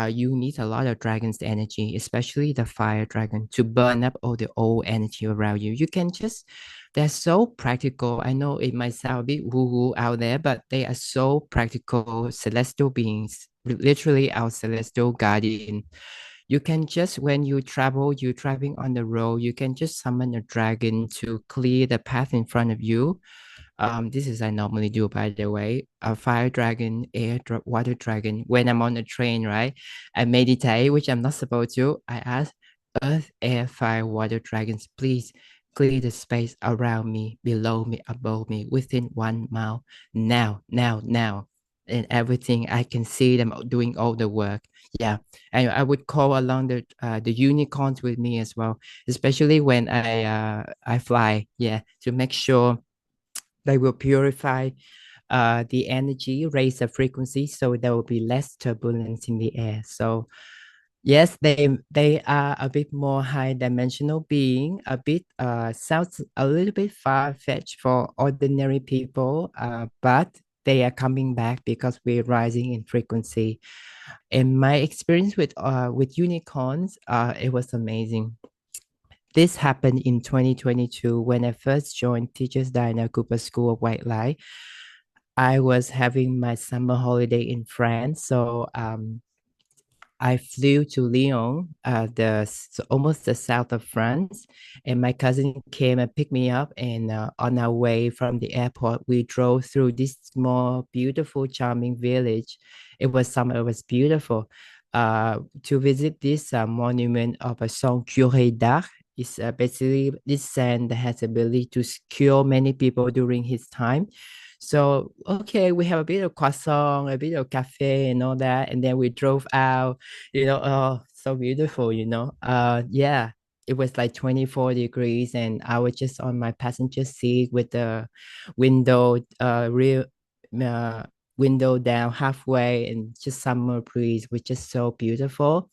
you need a lot of dragon's energy, especially the fire dragon, to burn up all the old energy around you. You can just they're so practical. I know it might sound a bit woo-woo out there, but they are so practical celestial beings, literally our celestial guardian. You can just, when you travel, you're driving on the road, you can just summon a dragon to clear the path in front of you. This is I normally do, by the way. A fire dragon, water dragon. When I'm on the train, right, I meditate, which I'm not supposed to. I ask earth, air, fire, water dragons, please clear the space around me, below me, above me, within 1 mile. Now, now, now. And everything, I can see them doing all the work. Yeah, and I would call along the unicorns with me as well, especially when I fly. Yeah, to make sure they will purify the energy, raise the frequency, so there will be less turbulence in the air. So yes, they are a bit more high dimensional being, a bit sounds a little bit far-fetched for ordinary people, but they are coming back because we're rising in frequency. And my experience with unicorns, it was amazing. This happened in 2022 when I first joined Teachers Diner Cooper School of White Light. I was having my summer holiday in France, so I flew to Lyon, almost the south of France, and my cousin came and picked me up. And on our way from the airport, we drove through this small, beautiful, charming village. It was summer; it was beautiful. To visit this monument of a Saint Curé d'Arc. It's basically this saint that has ability to cure many people during his time. So okay, we have a bit of croissant, a bit of cafe, and all that, and then we drove out. Oh, so beautiful. Yeah, it was like 24 degrees, and I was just on my passenger seat with the window, real, uh, window down halfway, and just summer breeze, which is so beautiful.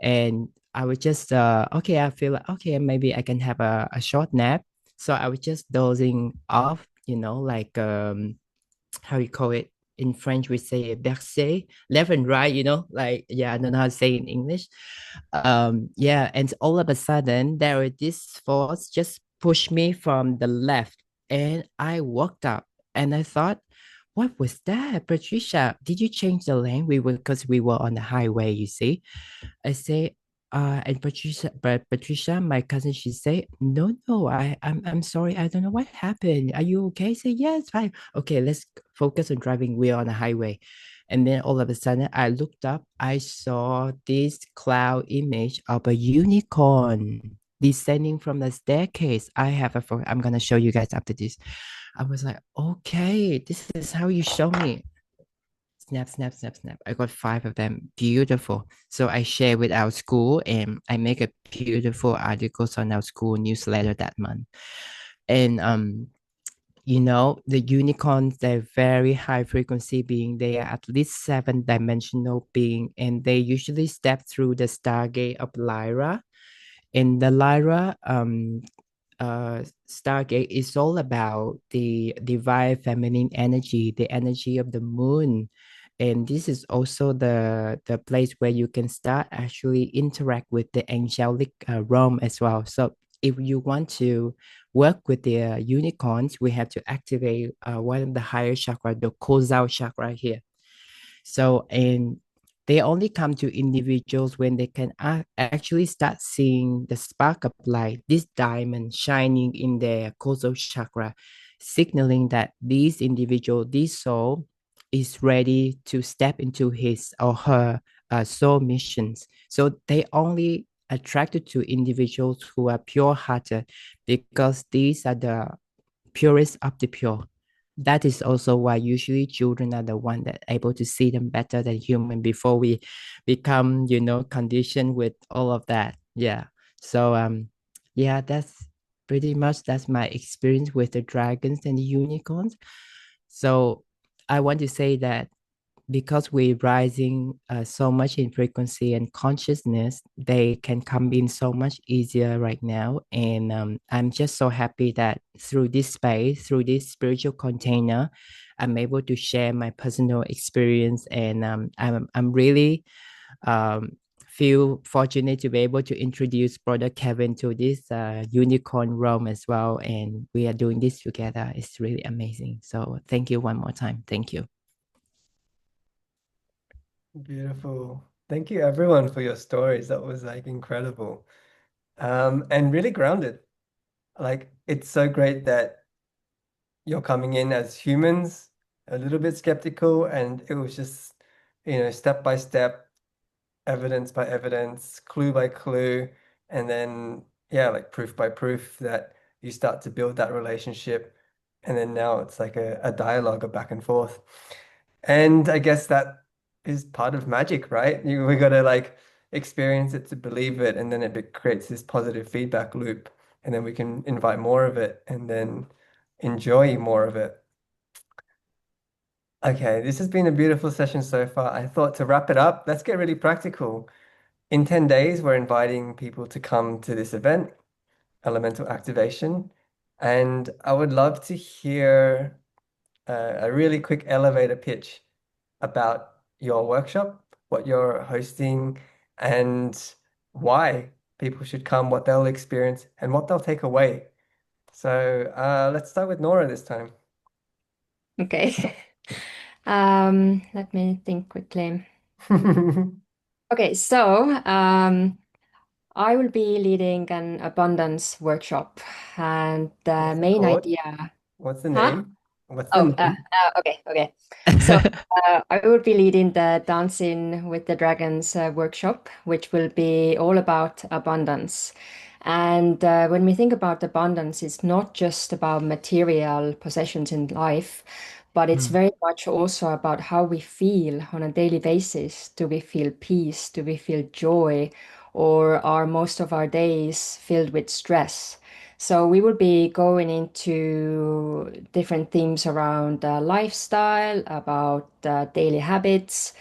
And I was just okay, I feel like okay, maybe I can have a short nap. So I was just dozing off, like how you call it in French, we say bercer, left and right, like yeah, I don't know how to say in English. Yeah, and all of a sudden there is this force just pushed me from the left, and I walked up, and I thought, what was that, Patricia? Did you change the lane? Because we were on the highway, you see. I say, and Patricia, my cousin, she say, no, no, I'm sorry, I don't know what happened. Are you okay? I say, yeah, it's fine. Okay, let's focus on driving. We're on the highway. And then all of a sudden, I looked up. I saw this cloud image of a unicorn descending from the staircase. I'm gonna show you guys after this. I was like, okay, this is how you show me. Snap, snap, snap, snap. I got 5 of them. Beautiful. So I share with our school, and I make a beautiful articles on our school newsletter that month. And the unicorns, they're very high frequency being. They are at least 7-dimensional being, and they usually step through the stargate of Lyra. In the Lyra Stargate is all about the divine feminine energy, the energy of the moon. And this is also the place where you can start actually interact with the angelic realm as well. So if you want to work with the unicorns, we have to activate one of the higher chakra, the causal chakra here. So, and they only come to individuals when they can actually start seeing the spark of light, this diamond shining in their causal chakra, signaling that this individual, this soul, is ready to step into his or her soul missions. So they only attracted to individuals who are pure-hearted because these are the purest of the pure. That is also why usually children are the one that able to see them better than human before we become, conditioned with all of that. Yeah. So yeah, that's pretty much that's my experience with the dragons and the unicorns. So I want to say that because we're rising so much in frequency and consciousness, they can come in so much easier right now. And I'm just so happy that through this space, through this spiritual container, I'm able to share my personal experience. And I'm really um, feel fortunate to be able to introduce brother Kevin to this unicorn realm as well. And we are doing this together. It's really amazing. So thank you one more time. Thank you. Beautiful. Thank you everyone for your stories. That was like incredible. And really grounded. Like it's so great that you're coming in as humans, a little bit skeptical, and it was just, step by step, evidence by evidence, clue by clue, and then yeah, like proof by proof that you start to build that relationship. And then now it's like a dialogue, a back and forth. And I guess that is part of magic, right? We gotta like experience it to believe it, and then creates this positive feedback loop, and then we can invite more of it and then enjoy more of it. Okay, this has been a beautiful session so far. I thought to wrap it up, let's get really practical. In 10 days, we're inviting people to come to this event, Elemental Activation, and I would love to hear a really quick elevator pitch about your workshop, what you're hosting, and why people should come, what they'll experience, and what they'll take away. So let's start with Nora this time. Okay. Let me think quickly. Okay, so I will be leading an abundance workshop, and the What's it main called? idea, What's the huh? name? What's the Oh, name? okay, okay. So I will be leading the Dancing with the Dragons workshop, which will be all about abundance. And when we think about abundance, it's not just about material possessions in life, but it's Mm, very much also about how we feel on a daily basis. Do we feel peace? Do we feel joy? Or are most of our days filled with stress? So we will be going into different themes around lifestyle, about daily habits,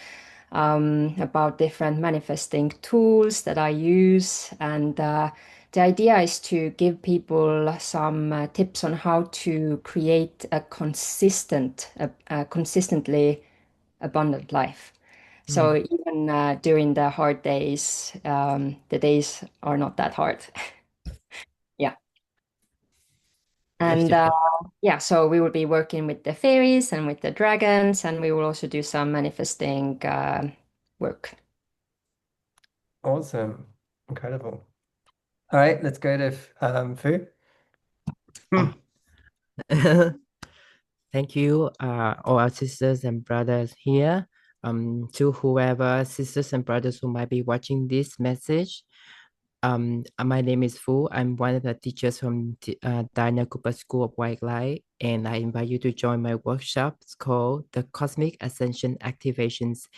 about different manifesting tools that I use. And the idea is to give people some tips on how to create a consistently abundant life. So mm. even during the hard days, the days are not that hard. Yeah. And Beautiful. yeah, so we will be working with the fairies and with the dragons, and we will also do some manifesting work. Awesome. Incredible. All right, let's go to Fu. Oh, thank you, all our sisters and brothers here. To whoever sisters and brothers who might be watching this message, my name is Fu. I'm one of the teachers from Dana Cooper School of White Light, and I invite you to join my workshop. It's called the Cosmic Ascension Activations.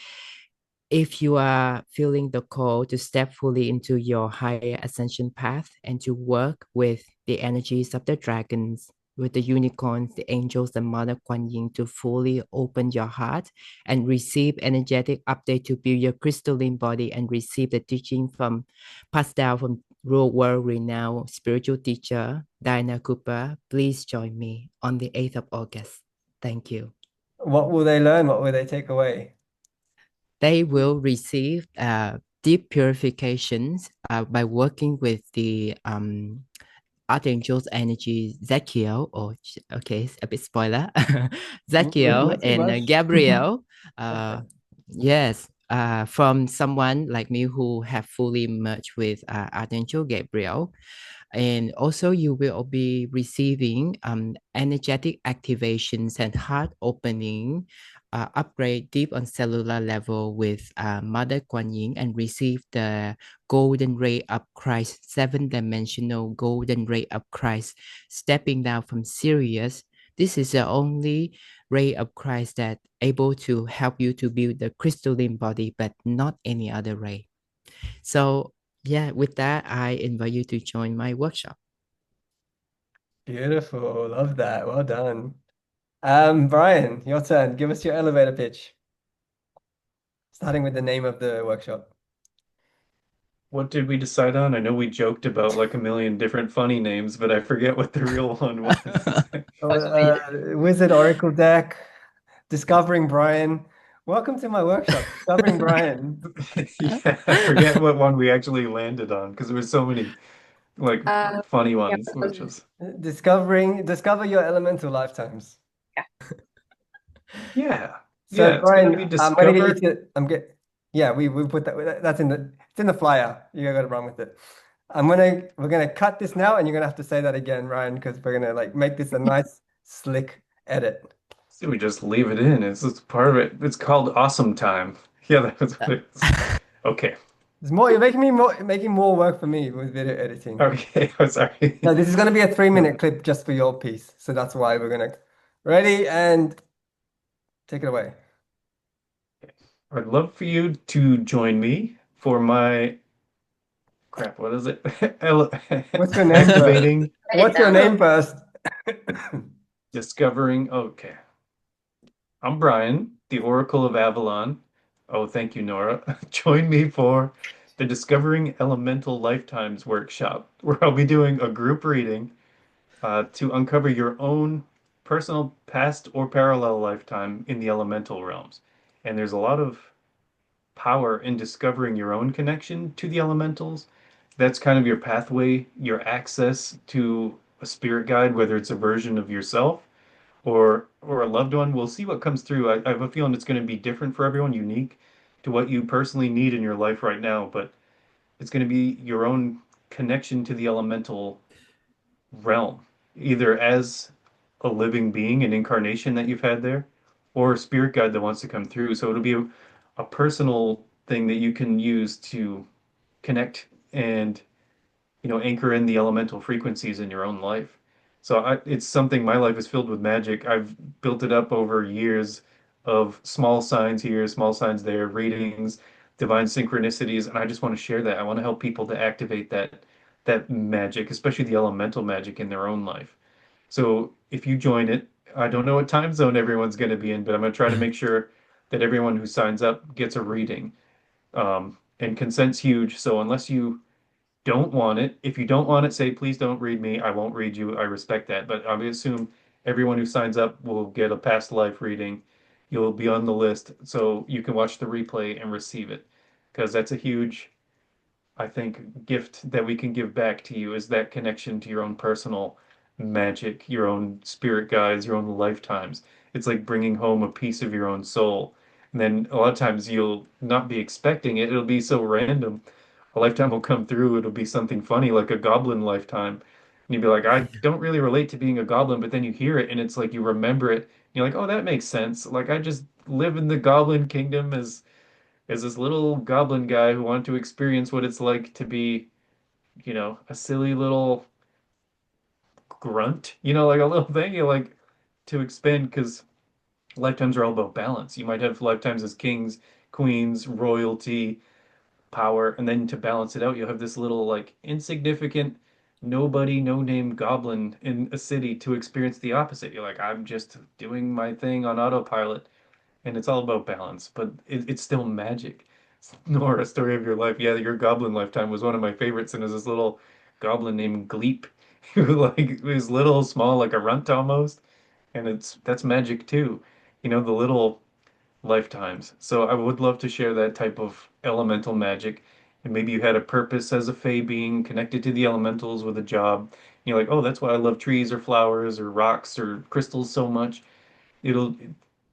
If you are feeling the call to step fully into your higher ascension path and to work with the energies of the dragons, with the unicorns, the angels, and Mother Kuan Yin to fully open your heart and receive energetic update to build your crystalline body and receive the teaching from passed down from world renowned spiritual teacher Diana Cooper, please join me on the 8th of August. Thank you. What will they learn? What will they take away? They will receive deep purifications by working with the Archangel's energy, Zachiel, or okay, a bit spoiler, Zachiel Not too and much. Gabriel. Okay. Yes, from someone like me who have fully merged with Archangel Gabriel. And also you will be receiving energetic activations and heart opening upgrade deep on cellular level with Mother Kuan Yin and receive the golden ray of Christ, seven-dimensional golden ray of Christ, stepping down from Sirius. This is the only ray of Christ that able to help you to build the crystalline body, but not any other ray. So yeah, with that, I invite you to join my workshop. Beautiful. Love that. Well done. Brian, your turn. Give us your elevator pitch, starting with the name of the workshop. What did we decide on? I know we joked about like a million different funny names, but I forget what the real one was. Oh, Wizard Oracle deck, Discovering Brian. Welcome to my workshop, Discovering Brian. Yeah, I forget what one we actually landed on because there were so many like funny Yeah, ones, which was Discover your elemental lifetimes. yeah, So yeah, it's gonna be Brian, I'm gonna get you discover. to yeah, we put that that's in the flyer. You gotta run with it. We're gonna cut this now and you're gonna have to say that again, Ryan, because we're gonna like make this a nice slick edit. So we just leave it in. It's part of it. It's called Awesome Time. Yeah, that's what it is. Okay. There's more, you're making more work for me with video editing. Okay. I'm sorry. No, this is gonna be a 3 minute clip just for your piece. So that's why we're gonna ready and take it away. I'd love for you to join me for my crap. What is it? What's your name first? Activating, write it What's your down. name first? discovering. Okay. I'm Brian, the Oracle of Avalon. Oh, thank you, Nora. Join me for the Discovering Elemental Lifetimes workshop, where I'll be doing a group reading to uncover your own personal past or parallel lifetime in the elemental realms. And there's a lot of power in discovering your own connection to the elementals. That's kind of your pathway, your access to a spirit guide, whether it's a version of yourself or a loved one. We'll see what comes through. I have a feeling it's going to be different for everyone, unique to what you personally need in your life right now, but it's going to be your own connection to the elemental realm, either as a living being, an incarnation that you've had there, or a spirit guide that wants to come through. So it'll be a personal thing that you can use to connect and anchor in the elemental frequencies in your own life. So it's something my life is filled with magic. I've built it up over years of small signs here, small signs there, readings, divine synchronicities, and I just want to share that. I want to help people to activate that magic, especially the elemental magic in their own life. So if you join it, I don't know what time zone everyone's going to be in, but I'm going to try to make sure that everyone who signs up gets a reading. And consent's huge. So unless you don't want it. If you don't want it, say, please don't read me. I won't read you. I respect that. But I assume everyone who signs up will get a past life reading. You'll be on the list so you can watch the replay and receive it. Because that's a huge, I think, gift that we can give back to you is that connection to your own personal magic, your own spirit guides, your own lifetimes. It's like bringing home a piece of your own soul. And then a lot of times you'll not be expecting it. It'll be so random. A lifetime will come through. It'll be something funny, like a goblin lifetime. And you'd be like, I don't really relate to being a goblin, but then you hear it and it's like you remember it. And you're like, oh, that makes sense. Like I just live in the goblin kingdom as this little goblin guy who wanted to experience what it's like to be, a silly little grunt, like a little thing. You like to expand because lifetimes are all about balance. You might have lifetimes as kings, queens, royalty, power, and then to balance it out, you'll have this little like insignificant nobody, no name goblin in a city to experience the opposite. You're like, I'm just doing my thing on autopilot, and it's all about balance, but it's still magic. Nora, story of your life. Yeah, your goblin lifetime was one of my favorites, and there's this little goblin named Gleep, who like was little, small, like a runt almost, and that's magic too. The little lifetimes. So I would love to share that type of elemental magic. And maybe you had a purpose as a fae being connected to the elementals with a job. You're like, oh, that's why I love trees or flowers or rocks or crystals so much. It'll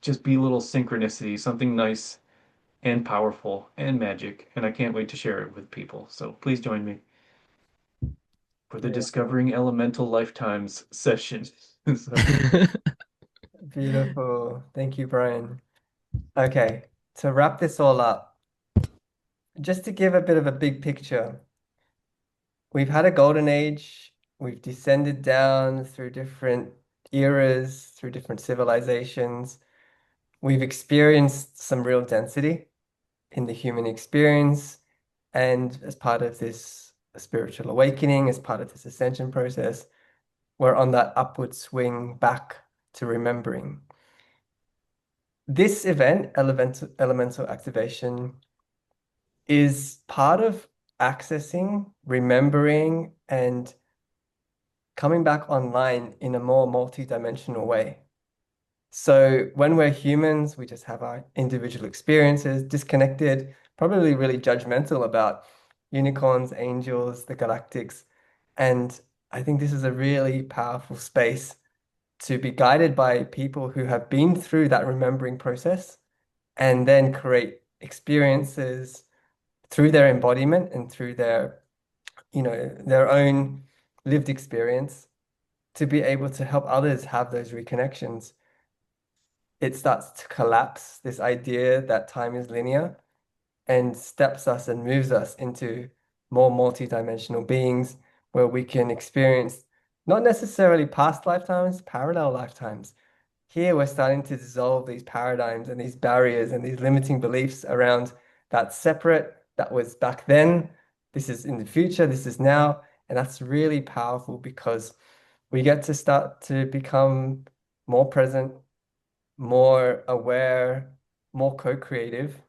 just be a little synchronicity, something nice and powerful and magic. And I can't wait to share it with people. So please join me for the Beautiful. Discovering Elemental Lifetimes session. So, Beautiful. Thank you, Brian. Okay, to wrap this all up, just to give a bit of a big picture, we've had a golden age, we've descended down through different eras, through different civilizations. We've experienced some real density in the human experience. And as part of this spiritual awakening, as part of this ascension process, we're on that upward swing back to remembering. This event, elemental activation, is part of accessing, remembering, and coming back online in a more multi-dimensional way. So when we're humans, we just have our individual experiences, disconnected, probably really judgmental about unicorns, angels, the galactics. And I think this is a really powerful space to be guided by people who have been through that remembering process and then create experiences through their embodiment and through their own lived experience to be able to help others have those reconnections. It starts to collapse this idea that time is linear and steps us and moves us into more multi-dimensional beings where we can experience not necessarily past lifetimes, parallel lifetimes. Here we're starting to dissolve these paradigms and these barriers and these limiting beliefs around that separate, that was back then, this is in the future, this is now. And that's really powerful because we get to start to become more present, more aware, more co-creative,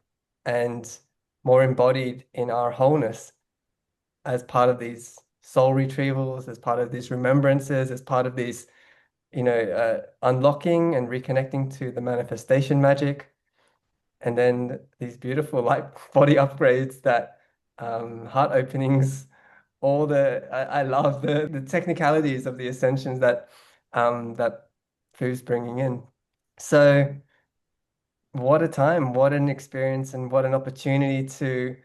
and more embodied in our wholeness as part of these soul retrievals, as part of these remembrances, as part of these, unlocking and reconnecting to the manifestation magic. And then these beautiful light body upgrades that heart openings, I love the technicalities of the ascensions that Fu's bringing in. So what a time, what an experience, and what an opportunity to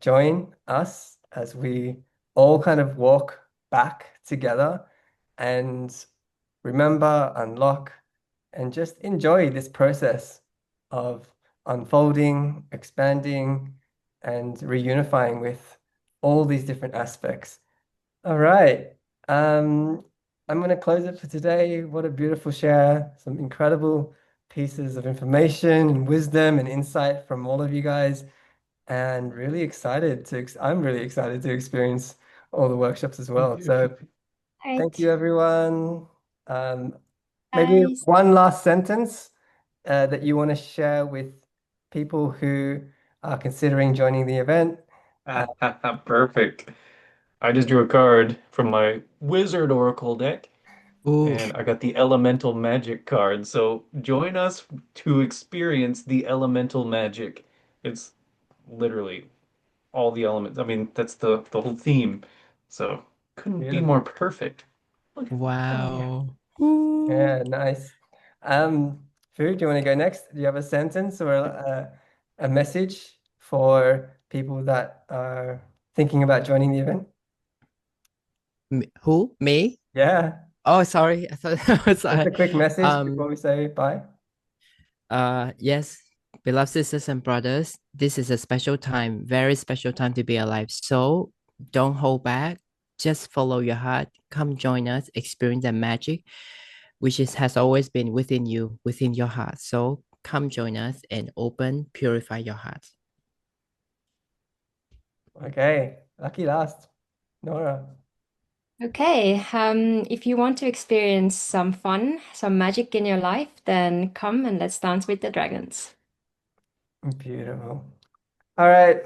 join us as we all kind of walk back together and remember, unlock, and just enjoy this process of unfolding, expanding, and reunifying with all these different aspects All right. I'm going to close it for today. What a beautiful share. Some incredible pieces of information and wisdom and insight from all of you guys. And really excited I'm really excited to experience all the workshops as well. So thank Right. you, everyone. Um, Maybe Guys. one last sentence that you want to share with people who are considering joining the event. Uh, Perfect. I just drew a card from my Wizard Oracle deck, Ooh, and I got the Elemental Magic card. So join us to experience the elemental magic. It's literally all the elements. I mean, that's the whole theme. So couldn't be more Beautiful. perfect. Look at that. wow. Ooh. Yeah, nice. Fu, do you want to go next? Do you have a sentence or a message for people that are thinking about joining the event? Who? Me? Yeah, Oh, sorry. I thought I was just a quick message before um we say bye. yes, beloved sisters and brothers, this is a special time, very special time to be alive. So don't hold back. Just follow your heart. Come join us, experience the magic, which has always been within you, within your heart. So come join us and open, purify your heart. Okay, lucky last. Nora. Okay, if you want to experience some fun, some magic in your life, then come and let's dance with the dragons. Beautiful. All right.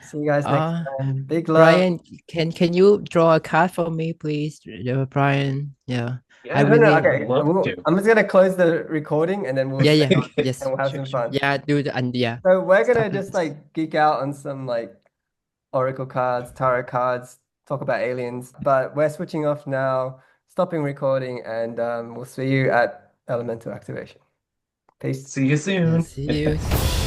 See you guys next Uh, time. Big love. Brian, can you draw a card for me, please? Brian, yeah. I Yeah, No, no, really, I'd okay. love to. I'm just gonna close the recording and then we'll yeah, stay yeah, on and yes, we'll have sure, some sure. fun. Yeah, do the and yeah. So we're gonna Stop just it. like geek out on some like oracle cards, tarot cards, talk about aliens, but we're switching off now, stopping recording, and we'll see you at elemental activation. Peace. See you Yeah, soon. see you.